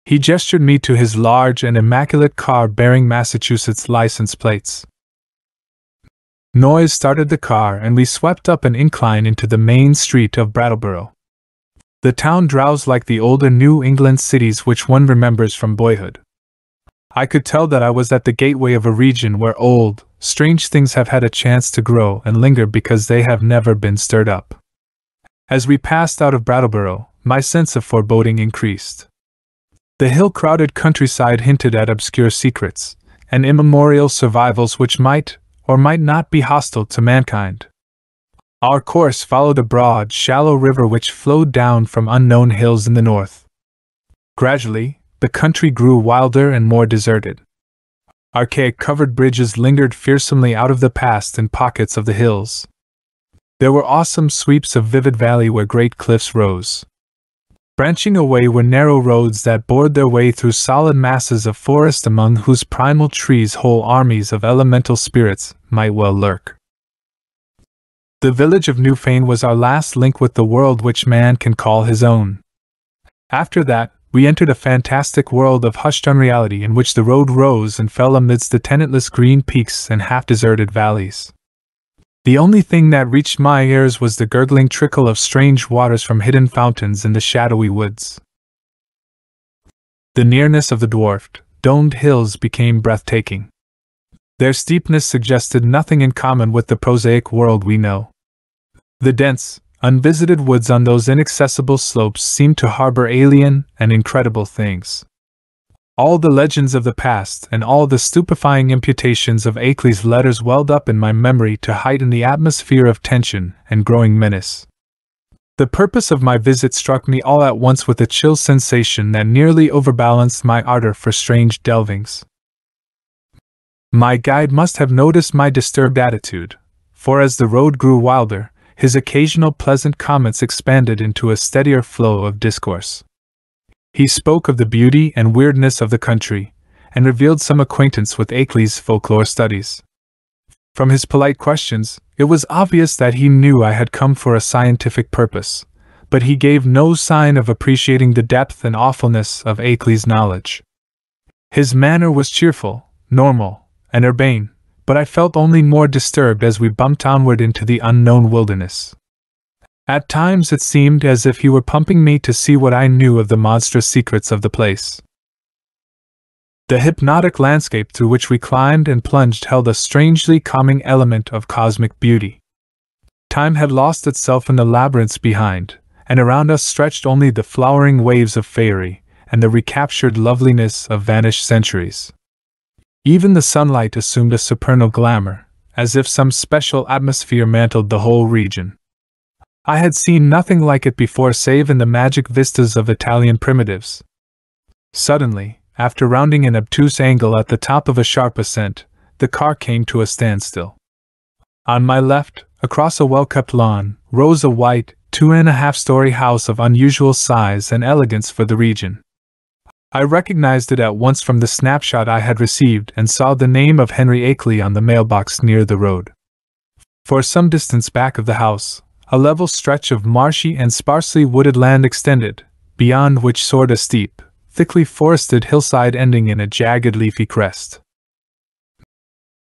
He gestured me to his large and immaculate car bearing Massachusetts license plates. Noise started the car and we swept up an incline into the main street of Brattleboro. The town drowsed like the older New England cities which one remembers from boyhood. I could tell that I was at the gateway of a region where old, strange things have had a chance to grow and linger because they have never been stirred up. As we passed out of Brattleboro, my sense of foreboding increased. The hill-crowded countryside hinted at obscure secrets, and immemorial survivals which might, or might not be hostile to mankind. Our course followed a broad, shallow river which flowed down from unknown hills in the north. Gradually, the country grew wilder and more deserted. Archaic covered bridges lingered fearsomely out of the past in pockets of the hills. There were awesome sweeps of vivid valley where great cliffs rose. Branching away were narrow roads that bored their way through solid masses of forest among whose primal trees whole armies of elemental spirits might well lurk. The village of Newfane was our last link with the world which man can call his own. After that, we entered a fantastic world of hushed unreality in which the road rose and fell amidst the tenantless green peaks and half-deserted valleys. The only thing that reached my ears was the gurgling trickle of strange waters from hidden fountains in the shadowy woods. The nearness of the dwarfed, domed hills became breathtaking. Their steepness suggested nothing in common with the prosaic world we know. The dense, unvisited woods on those inaccessible slopes seemed to harbor alien and incredible things. All the legends of the past and all the stupefying imputations of Ackley's letters welled up in my memory to heighten the atmosphere of tension and growing menace. The purpose of my visit struck me all at once with a chill sensation that nearly overbalanced my ardor for strange delvings. My guide must have noticed my disturbed attitude, for as the road grew wilder, his occasional pleasant comments expanded into a steadier flow of discourse. He spoke of the beauty and weirdness of the country, and revealed some acquaintance with Ackley's folklore studies. From his polite questions, it was obvious that he knew I had come for a scientific purpose, but he gave no sign of appreciating the depth and awfulness of Ackley's knowledge. His manner was cheerful, normal, and urbane, but I felt only more disturbed as we bumped onward into the unknown wilderness. At times it seemed as if he were pumping me to see what I knew of the monstrous secrets of the place. The hypnotic landscape through which we climbed and plunged held a strangely calming element of cosmic beauty. Time had lost itself in the labyrinths behind, and around us stretched only the flowering waves of faerie and the recaptured loveliness of vanished centuries. Even the sunlight assumed a supernal glamour, as if some special atmosphere mantled the whole region. I had seen nothing like it before save in the magic vistas of Italian primitives. Suddenly, after rounding an obtuse angle at the top of a sharp ascent, the car came to a standstill. On my left, across a well-kept lawn, rose a white, 2.5-story house of unusual size and elegance for the region. I recognized it at once from the snapshot I had received and saw the name of Henry Ackley on the mailbox near the road. For some distance back of the house, a level stretch of marshy and sparsely wooded land extended, beyond which soared a steep, thickly forested hillside ending in a jagged leafy crest.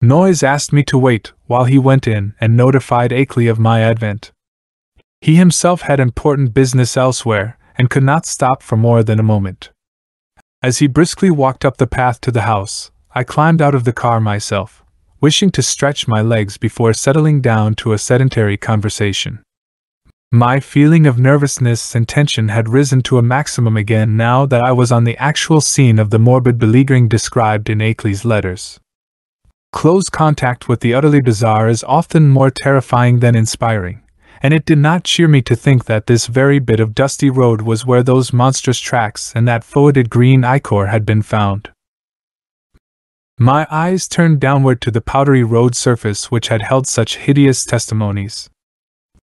Noyes asked me to wait while he went in and notified Ackley of my advent. He himself had important business elsewhere and could not stop for more than a moment. As he briskly walked up the path to the house, I climbed out of the car myself, wishing to stretch my legs before settling down to a sedentary conversation. My feeling of nervousness and tension had risen to a maximum again now that I was on the actual scene of the morbid beleaguering described in Ackley's letters. Close contact with the utterly bizarre is often more terrifying than inspiring, and it did not cheer me to think that this very bit of dusty road was where those monstrous tracks and that foetid green ichor had been found. My eyes turned downward to the powdery road surface which had held such hideous testimonies.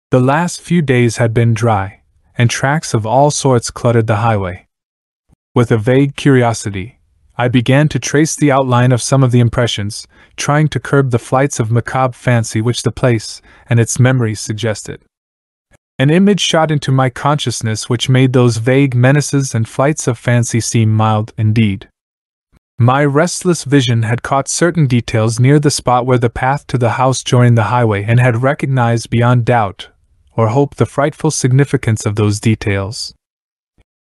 The last few days had been dry, and tracks of all sorts cluttered the highway. With a vague curiosity, I began to trace the outline of some of the impressions, trying to curb the flights of macabre fancy which the place and its memories suggested. An image shot into my consciousness which made those vague menaces and flights of fancy seem mild indeed. My restless vision had caught certain details near the spot where the path to the house joined the highway and had recognized beyond doubt or hope the frightful significance of those details.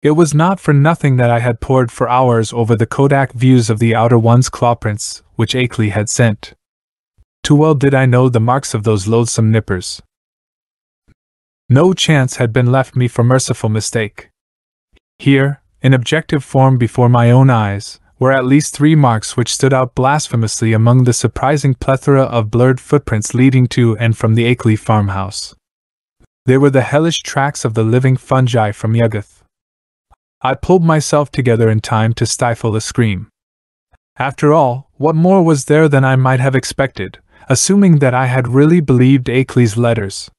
It was not for nothing that I had pored for hours over the Kodak views of the outer one's clawprints, which Akeley had sent. Too well did I know the marks of those loathsome nippers. No chance had been left me for merciful mistake. Here, in objective form before my own eyes, were at least 3 marks which stood out blasphemously among the surprising plethora of blurred footprints leading to and from the Akeley farmhouse. They were the hellish tracks of the living fungi from Yuggoth. I pulled myself together in time to stifle a scream. After all, what more was there than I might have expected, assuming that I had really believed Akeley's letters?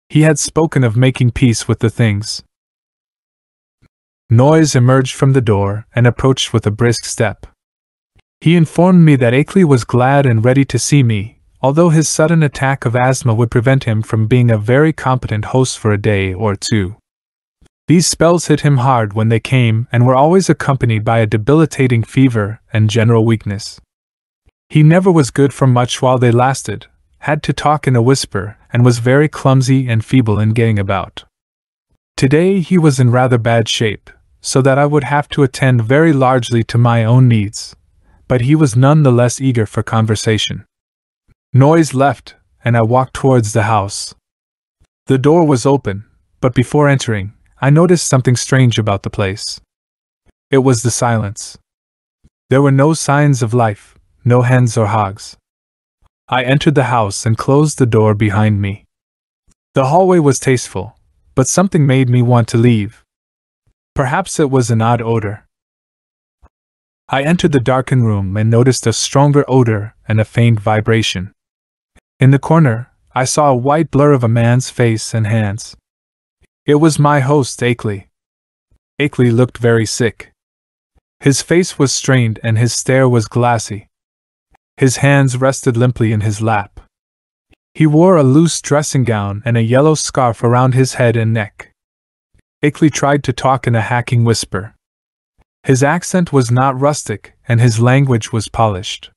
He had spoken of making peace with the things. Noyes emerged from the door and approached with a brisk step. He informed me that Akeley was glad and ready to see me, although his sudden attack of asthma would prevent him from being a very competent host for a day or 2. These spells hit him hard when they came and were always accompanied by a debilitating fever and general weakness. He never was good for much while they lasted, had to talk in a whisper, and was very clumsy and feeble in getting about. Today he was in rather bad shape, so that I would have to attend very largely to my own needs, but he was none the less eager for conversation. Noyes left, and I walked towards the house. The door was open, but before entering, I noticed something strange about the place. It was the silence. There were no signs of life, no hens or hogs. I entered the house and closed the door behind me. The hallway was tasteful, but something made me want to leave. Perhaps it was an odd odor. I entered the darkened room and noticed a stronger odor and a faint vibration. In the corner, I saw a white blur of a man's face and hands. It was my host, Akeley. Akeley looked very sick. His face was strained and his stare was glassy. His hands rested limply in his lap. He wore a loose dressing gown and a yellow scarf around his head and neck. Akeley tried to talk in a hacking whisper. His accent was not rustic, and his language was polished.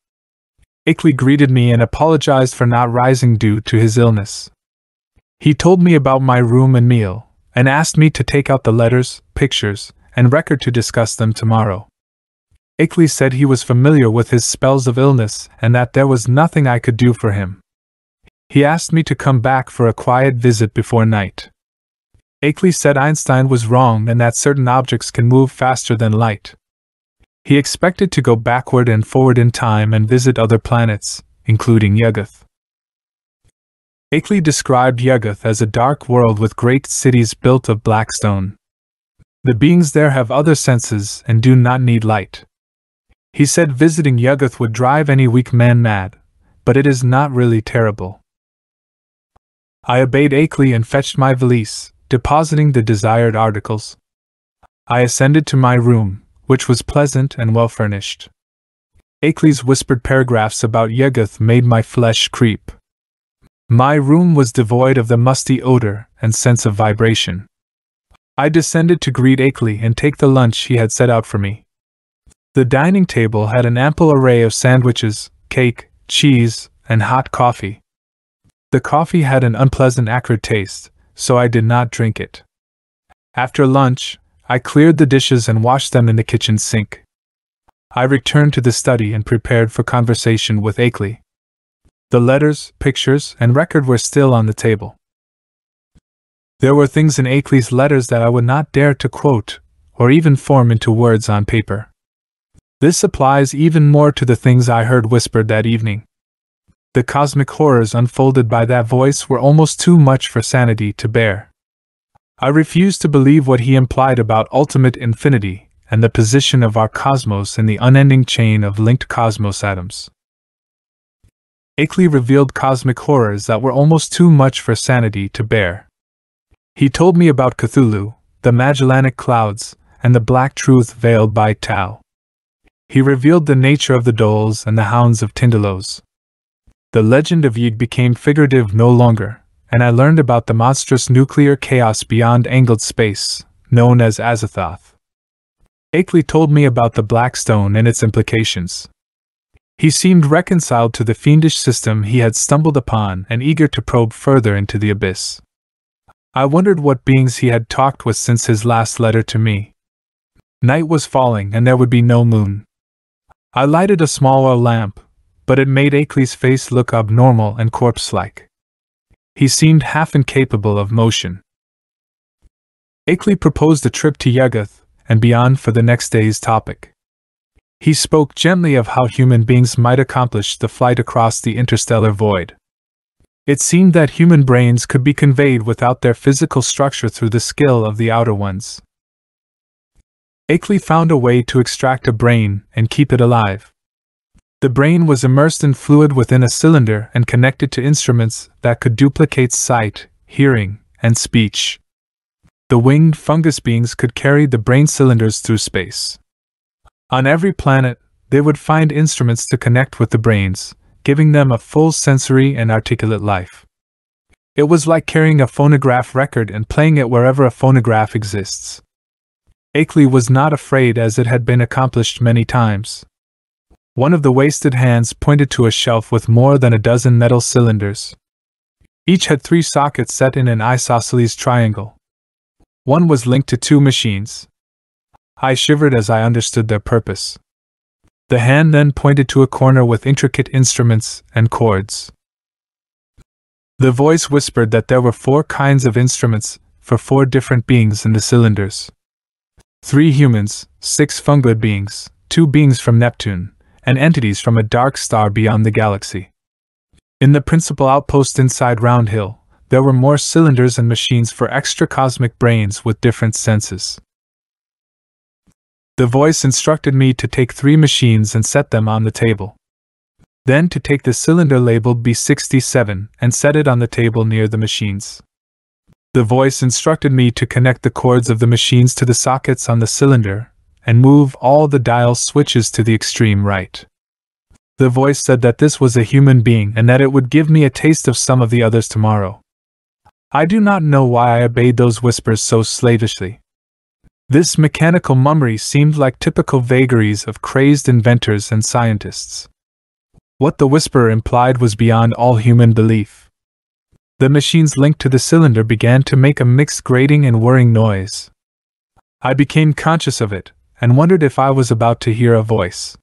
Akeley greeted me and apologized for not rising due to his illness. He told me about my room and meal, and asked me to take out the letters, pictures, and record to discuss them tomorrow. Akeley said he was familiar with his spells of illness and that there was nothing I could do for him. He asked me to come back for a quiet visit before night. Akeley said Einstein was wrong and that certain objects can move faster than light. He expected to go backward and forward in time and visit other planets, including Yuggoth. Akeley described Yuggoth as a dark world with great cities built of black stone. The beings there have other senses and do not need light. He said visiting Yuggoth would drive any weak man mad, but it is not really terrible. I obeyed Akeley and fetched my valise, depositing the desired articles. I ascended to my room, which was pleasant and well furnished. Akeley's whispered paragraphs about Yuggoth made my flesh creep. My room was devoid of the musty odor and sense of vibration. I descended to greet Akeley and take the lunch he had set out for me. The dining table had an ample array of sandwiches, cake, cheese, and hot coffee. The coffee had an unpleasant acrid taste, so I did not drink it. After lunch, I cleared the dishes and washed them in the kitchen sink. I returned to the study and prepared for conversation with Akeley. The letters, pictures, and record were still on the table. There were things in Akeley's letters that I would not dare to quote, or even form into words on paper. This applies even more to the things I heard whispered that evening. The cosmic horrors unfolded by that voice were almost too much for sanity to bear. I refused to believe what he implied about ultimate infinity and the position of our cosmos in the unending chain of linked cosmos atoms. Akeley revealed cosmic horrors that were almost too much for sanity to bear. He told me about Cthulhu, the Magellanic Clouds, and the Black Truth veiled by Tau. He revealed the nature of the Doles and the Hounds of Tindalos. The legend of Yig became figurative no longer, and I learned about the monstrous nuclear chaos beyond angled space, known as Azathoth. Akeley told me about the Black Stone and its implications. He seemed reconciled to the fiendish system he had stumbled upon and eager to probe further into the abyss. I wondered what beings he had talked with since his last letter to me. Night was falling and there would be no moon. I lighted a small oil lamp, but it made Akeley's face look abnormal and corpse-like. He seemed half incapable of motion. Akeley proposed a trip to Yuggoth and beyond for the next day's topic. He spoke gently of how human beings might accomplish the flight across the interstellar void. It seemed that human brains could be conveyed without their physical structure through the skill of the outer ones. Akeley found a way to extract a brain and keep it alive. The brain was immersed in fluid within a cylinder and connected to instruments that could duplicate sight, hearing, and speech. The winged fungus beings could carry the brain cylinders through space. On every planet, they would find instruments to connect with the brains, giving them a full sensory and articulate life. It was like carrying a phonograph record and playing it wherever a phonograph exists. Akeley was not afraid, as it had been accomplished many times. One of the wasted hands pointed to a shelf with more than a dozen metal cylinders. Each had 3 sockets set in an isosceles triangle. One was linked to 2 machines. I shivered as I understood their purpose. The hand then pointed to a corner with intricate instruments and chords. The voice whispered that there were 4 kinds of instruments for 4 different beings in the cylinders. 3 humans, 6 fungoid beings, 2 beings from Neptune, and entities from a dark star beyond the galaxy. In the principal outpost inside Round Hill, there were more cylinders and machines for extra-cosmic brains with different senses. The voice instructed me to take 3 machines and set them on the table. Then to take the cylinder labeled B67 and set it on the table near the machines. The voice instructed me to connect the cords of the machines to the sockets on the cylinder and move all the dial switches to the extreme right. The voice said that this was a human being and that it would give me a taste of some of the others tomorrow. I do not know why I obeyed those whispers so slavishly. This mechanical mummery seemed like typical vagaries of crazed inventors and scientists. What the whisperer implied was beyond all human belief. The machines linked to the cylinder began to make a mixed grating and whirring noise. I became conscious of it, and wondered if I was about to hear a voice.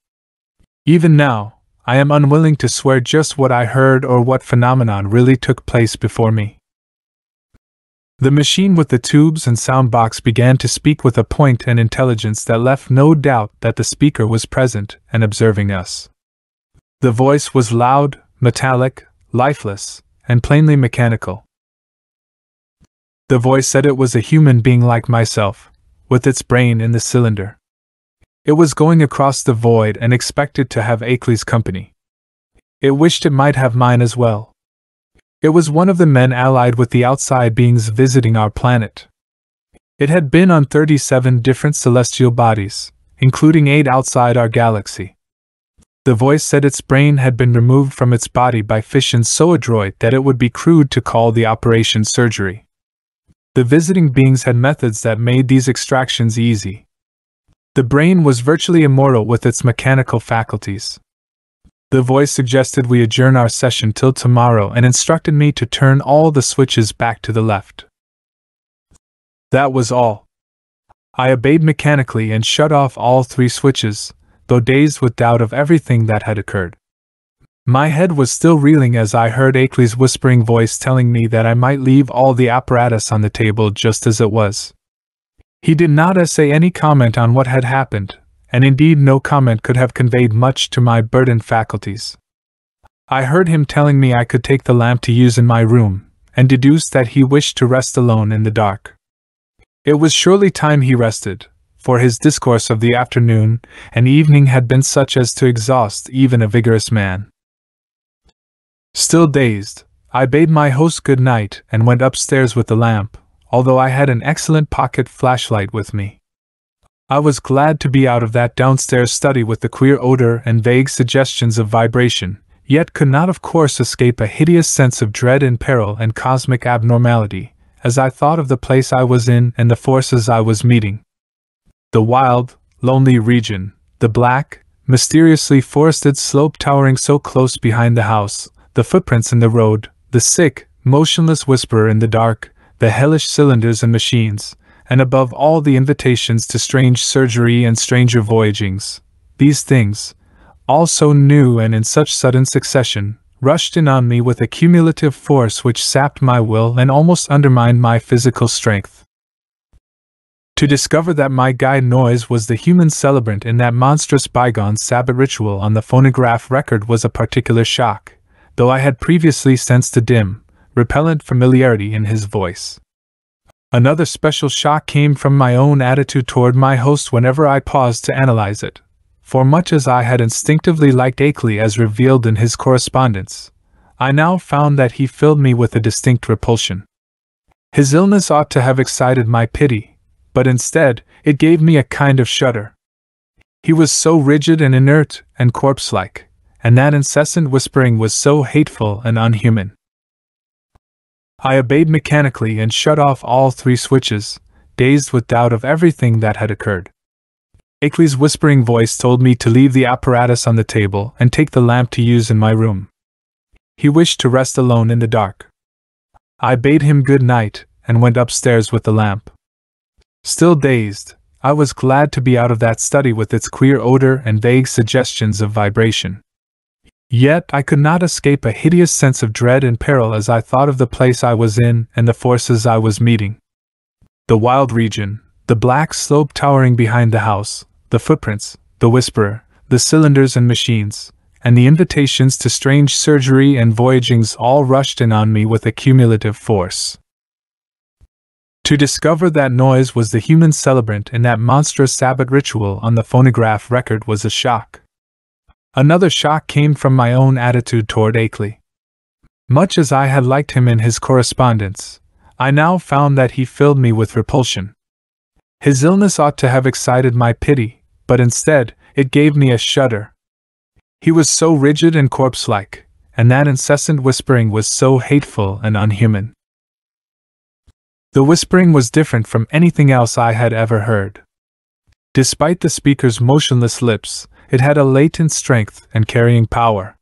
Even now, I am unwilling to swear just what I heard or what phenomenon really took place before me. The machine with the tubes and sound box began to speak with a point and intelligence that left no doubt that the speaker was present and observing us. The voice was loud, metallic, lifeless, and plainly mechanical. The voice said it was a human being like myself, with its brain in the cylinder. It was going across the void and expected to have Akeley's company. It wished it might have mine as well. It was one of the men allied with the outside beings visiting our planet. It had been on 37 different celestial bodies, including 8 outside our galaxy. The voice said its brain had been removed from its body by fission so adroit that it would be crude to call the operation surgery. The visiting beings had methods that made these extractions easy. The brain was virtually immortal with its mechanical faculties. The voice suggested we adjourn our session till tomorrow and instructed me to turn all the switches back to the left. That was all. I obeyed mechanically and shut off all 3 switches, though dazed with doubt of everything that had occurred. My head was still reeling as I heard Akeley's whispering voice telling me that I might leave all the apparatus on the table just as it was. He did not essay any comment on what had happened, and indeed no comment could have conveyed much to my burdened faculties. I heard him telling me I could take the lamp to use in my room, and deduced that he wished to rest alone in the dark. It was surely time he rested, for his discourse of the afternoon and evening had been such as to exhaust even a vigorous man. Still dazed, I bade my host good night and went upstairs with the lamp, although I had an excellent pocket flashlight with me. I was glad to be out of that downstairs study with the queer odor and vague suggestions of vibration, yet could not of course escape a hideous sense of dread and peril and cosmic abnormality, as I thought of the place I was in and the forces I was meeting. The wild, lonely region, the black, mysteriously forested slope towering so close behind the house, the footprints in the road, the sick, motionless whisperer in the dark, the hellish cylinders and machines, and above all the invitations to strange surgery and stranger voyagings. These things, all so new and in such sudden succession, rushed in on me with a cumulative force which sapped my will and almost undermined my physical strength. To discover that my guide noise was the human celebrant in that monstrous bygone Sabbath ritual on the phonograph record was a particular shock, though I had previously sensed a dim, repellent familiarity in his voice. Another special shock came from my own attitude toward my host whenever I paused to analyze it, for much as I had instinctively liked Akeley as revealed in his correspondence, I now found that he filled me with a distinct repulsion. His illness ought to have excited my pity, but instead, it gave me a kind of shudder. He was so rigid and inert and corpse-like, and that incessant whispering was so hateful and unhuman. I obeyed mechanically and shut off all 3 switches, dazed with doubt of everything that had occurred. Akeley's whispering voice told me to leave the apparatus on the table and take the lamp to use in my room. He wished to rest alone in the dark. I bade him good night and went upstairs with the lamp. Still dazed, I was glad to be out of that study with its queer odor and vague suggestions of vibration. Yet I could not escape a hideous sense of dread and peril as I thought of the place I was in and the forces I was meeting. The wild region, the black slope towering behind the house, the footprints, the whisperer, the cylinders and machines, and the invitations to strange surgery and voyagings all rushed in on me with a cumulative force. To discover that noise was the human celebrant in that monstrous Sabbath ritual on the phonograph record was a shock. Another shock came from my own attitude toward Akeley. Much as I had liked him in his correspondence, I now found that he filled me with repulsion. His illness ought to have excited my pity, but instead, it gave me a shudder. He was so rigid and corpse-like, and that incessant whispering was so hateful and unhuman. The whispering was different from anything else I had ever heard. Despite the speaker's motionless lips, it had a latent strength and carrying power.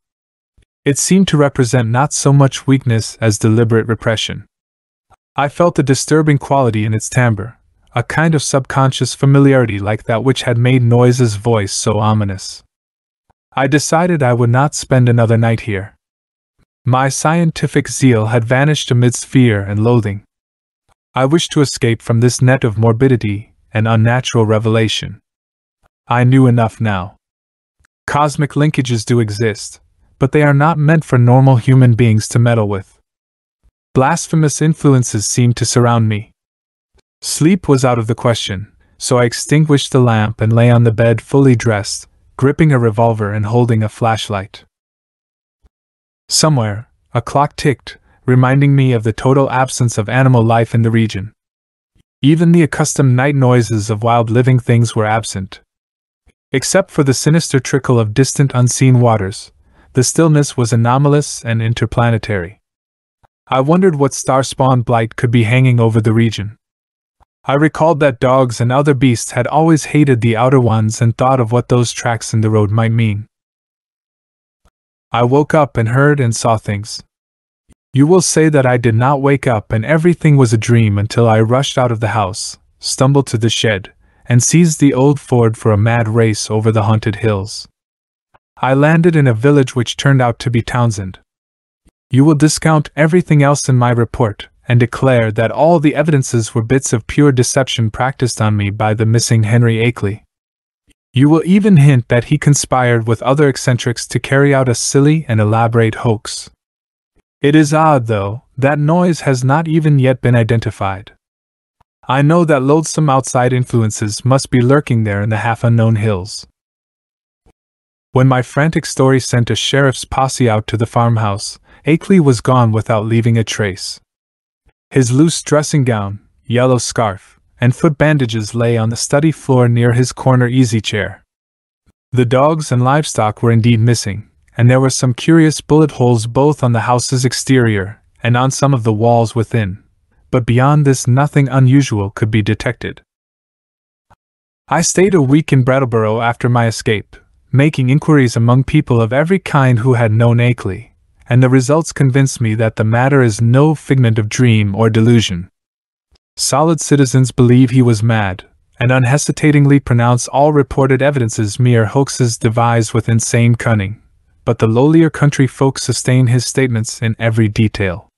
It seemed to represent not so much weakness as deliberate repression. I felt a disturbing quality in its timbre, a kind of subconscious familiarity like that which had made Noise's voice so ominous. I decided I would not spend another night here. My scientific zeal had vanished amidst fear and loathing. I wished to escape from this net of morbidity and unnatural revelation. I knew enough now. Cosmic linkages do exist, but they are not meant for normal human beings to meddle with. Blasphemous influences seemed to surround me. Sleep was out of the question, so I extinguished the lamp and lay on the bed fully dressed, gripping a revolver and holding a flashlight. Somewhere, a clock ticked, reminding me of the total absence of animal life in the region. Even the accustomed night noises of wild living things were absent. Except for the sinister trickle of distant unseen waters, the stillness was anomalous and interplanetary. I wondered what star-spawned blight could be hanging over the region. I recalled that dogs and other beasts had always hated the outer ones and thought of what those tracks in the road might mean. I woke up and heard and saw things. You will say that I did not wake up and everything was a dream until I rushed out of the house, stumbled to the shed, and seized the old Ford for a mad race over the haunted hills. I landed in a village which turned out to be Townsend. You will discount everything else in my report, and declare that all the evidences were bits of pure deception practiced on me by the missing Henry Akeley. You will even hint that he conspired with other eccentrics to carry out a silly and elaborate hoax. It is odd, though, that Noise has not even yet been identified. I know that loathsome outside influences must be lurking there in the half-unknown hills. When my frantic story sent a sheriff's posse out to the farmhouse, Akeley was gone without leaving a trace. His loose dressing gown, yellow scarf, and foot bandages lay on the study floor near his corner easy chair. The dogs and livestock were indeed missing, and there were some curious bullet holes both on the house's exterior and on some of the walls within, but beyond this nothing unusual could be detected. I stayed a week in Brattleboro after my escape, making inquiries among people of every kind who had known Akeley, and the results convinced me that the matter is no figment of dream or delusion. Solid citizens believe he was mad, and unhesitatingly pronounce all reported evidences mere hoaxes devised with insane cunning, but the lowlier country folk sustain his statements in every detail.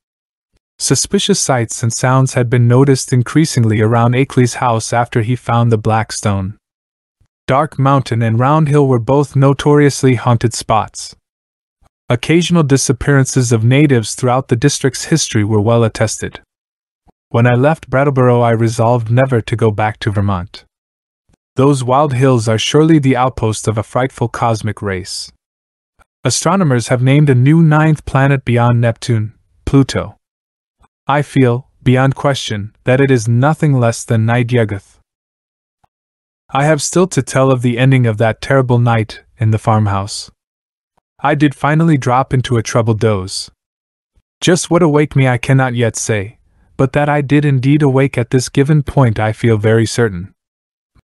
Suspicious sights and sounds had been noticed increasingly around Akeley's house after he found the Black Stone. Dark Mountain and Round Hill were both notoriously haunted spots. Occasional disappearances of natives throughout the district's history were well attested. When I left Brattleboro, I resolved never to go back to Vermont. Those wild hills are surely the outpost of a frightful cosmic race. Astronomers have named a new ninth planet beyond Neptune, Pluto. I feel, beyond question, that it is nothing less than Yuggoth. I have still to tell of the ending of that terrible night in the farmhouse. I did finally drop into a troubled doze. Just what awake me I cannot yet say, but that I did indeed awake at this given point I feel very certain.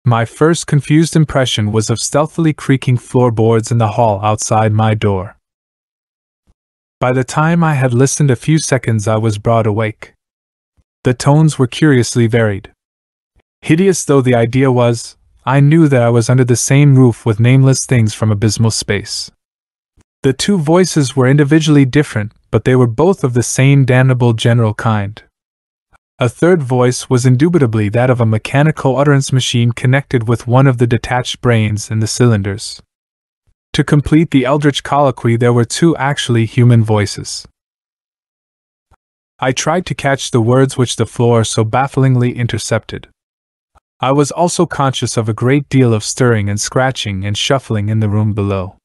My first confused impression was of stealthily creaking floorboards in the hall outside my door. By the time I had listened a few seconds I was broad awake. The tones were curiously varied. Hideous though the idea was, I knew that I was under the same roof with nameless things from abysmal space. The two voices were individually different, but they were both of the same damnable general kind. A third voice was indubitably that of a mechanical utterance machine connected with one of the detached brains in the cylinders. To complete the eldritch colloquy there were two actually human voices. I tried to catch the words which the floor so bafflingly intercepted. I was also conscious of a great deal of stirring and scratching and shuffling in the room below.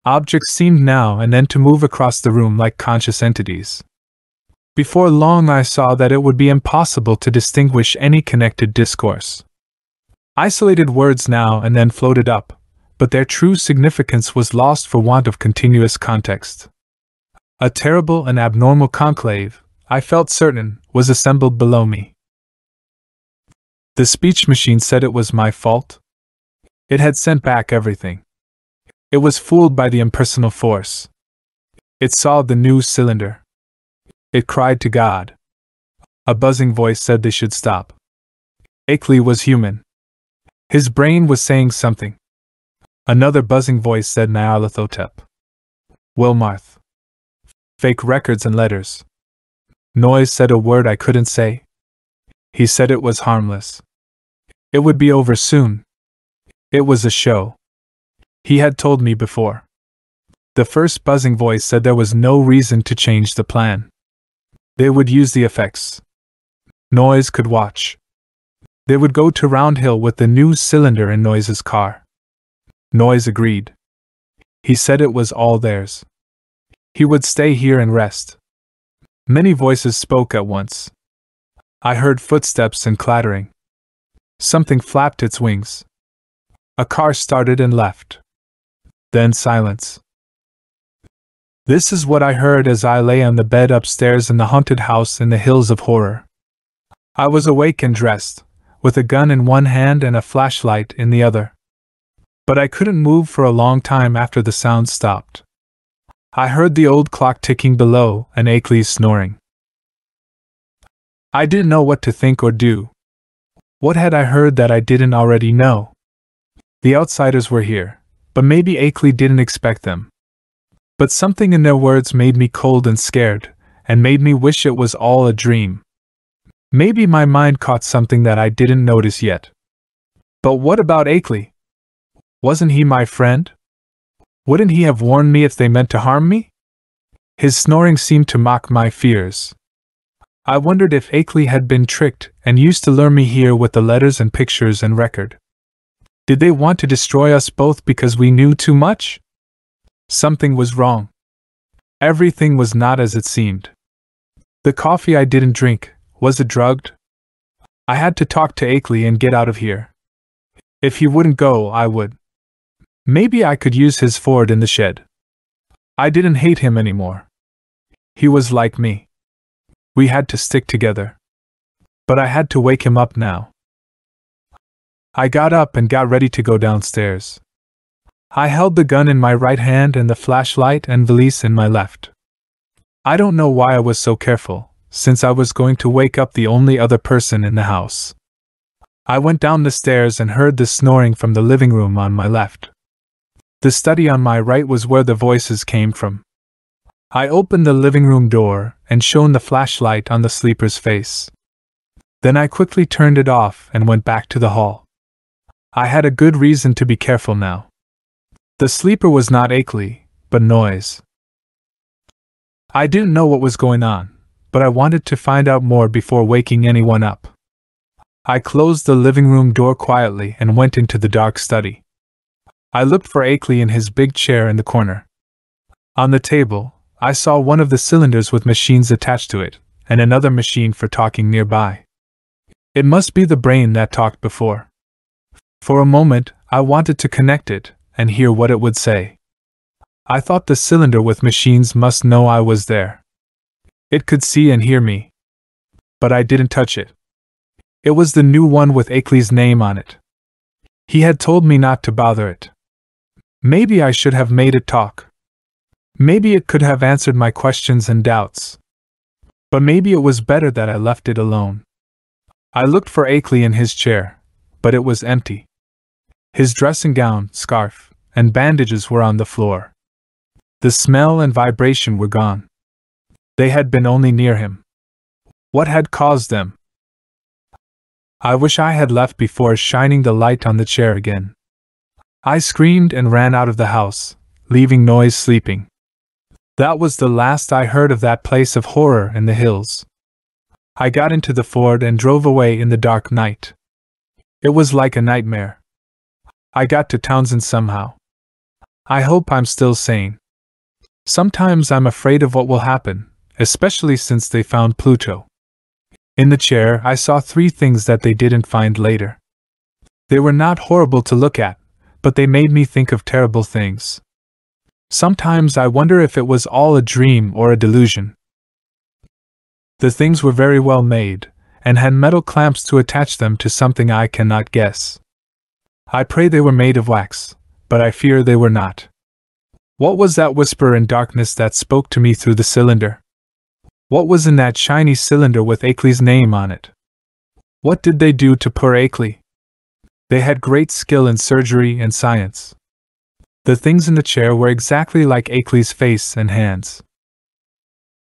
Objects seemed now and then to move across the room like conscious entities. Before long I saw that it would be impossible to distinguish any connected discourse. Isolated words now and then floated up, but their true significance was lost for want of continuous context. A terrible and abnormal conclave, I felt certain, was assembled below me. The speech machine said it was my fault. It had sent back everything. It was fooled by the impersonal force. It saw the new cylinder. It cried to God. A buzzing voice said they should stop. Akeley was human. His brain was saying something. Another buzzing voice said Nyarlathotep. Wilmarth. Fake records and letters. Noise said a word I couldn't say. He said it was harmless. It would be over soon. It was a show. He had told me before. The first buzzing voice said there was no reason to change the plan. They would use the effects. Noise could watch. They would go to Round Hill with the new cylinder in Noise's car. Noise agreed. He said it was all theirs. He would stay here and rest. Many voices spoke at once. I heard footsteps and clattering. Something flapped its wings. A car started and left. Then silence. This is what I heard as I lay on the bed upstairs in the haunted house in the Hills of Horror. I was awake and dressed, with a gun in one hand and a flashlight in the other. But I couldn't move for a long time after the sound stopped. I heard the old clock ticking below and Akeley's snoring. I didn't know what to think or do. What had I heard that I didn't already know? The outsiders were here, but maybe Akeley didn't expect them. But something in their words made me cold and scared, and made me wish it was all a dream. Maybe my mind caught something that I didn't notice yet. But what about Akeley? Wasn't he my friend? Wouldn't he have warned me if they meant to harm me? His snoring seemed to mock my fears. I wondered if Akeley had been tricked and used to lure me here with the letters and pictures and record. Did they want to destroy us both because we knew too much? Something was wrong. Everything was not as it seemed. The coffee I didn't drink, was it drugged? I had to talk to Akeley and get out of here. If he wouldn't go, I would. Maybe I could use his Ford in the shed. I didn't hate him anymore. He was like me. We had to stick together. But I had to wake him up now. I got up and got ready to go downstairs. I held the gun in my right hand and the flashlight and valise in my left. I don't know why I was so careful, since I was going to wake up the only other person in the house. I went down the stairs and heard the snoring from the living room on my left. The study on my right was where the voices came from. I opened the living room door and shone the flashlight on the sleeper's face. Then I quickly turned it off and went back to the hall. I had a good reason to be careful now. The sleeper was not Akeley, but Noise. I didn't know what was going on, but I wanted to find out more before waking anyone up. I closed the living room door quietly and went into the dark study. I looked for Akeley in his big chair in the corner. On the table, I saw one of the cylinders with machines attached to it, and another machine for talking nearby. It must be the brain that talked before. For a moment, I wanted to connect it and hear what it would say. I thought the cylinder with machines must know I was there. It could see and hear me. But I didn't touch it. It was the new one with Akeley's name on it. He had told me not to bother it. Maybe I should have made it talk. Maybe it could have answered my questions and doubts. But maybe it was better that I left it alone. I looked for Akeley in his chair, but it was empty. His dressing gown, scarf, and bandages were on the floor. The smell and vibration were gone. They had been only near him. What had caused them? I wish I had left before shining the light on the chair again. I screamed and ran out of the house, leaving Noise sleeping. That was the last I heard of that place of horror in the hills. I got into the Ford and drove away in the dark night. It was like a nightmare. I got to Townsend somehow. I hope I'm still sane. Sometimes I'm afraid of what will happen, especially since they found Pluto. In the chair, I saw 3 things that they didn't find later. They were not horrible to look at, but they made me think of terrible things. Sometimes I wonder if it was all a dream or a delusion. The things were very well made, and had metal clamps to attach them to something I cannot guess. I pray they were made of wax, but I fear they were not. What was that whisper in darkness that spoke to me through the cylinder? What was in that shiny cylinder with Akeley's name on it? What did they do to poor Akeley? They had great skill in surgery and science. The things in the chair were exactly like Akeley's face and hands.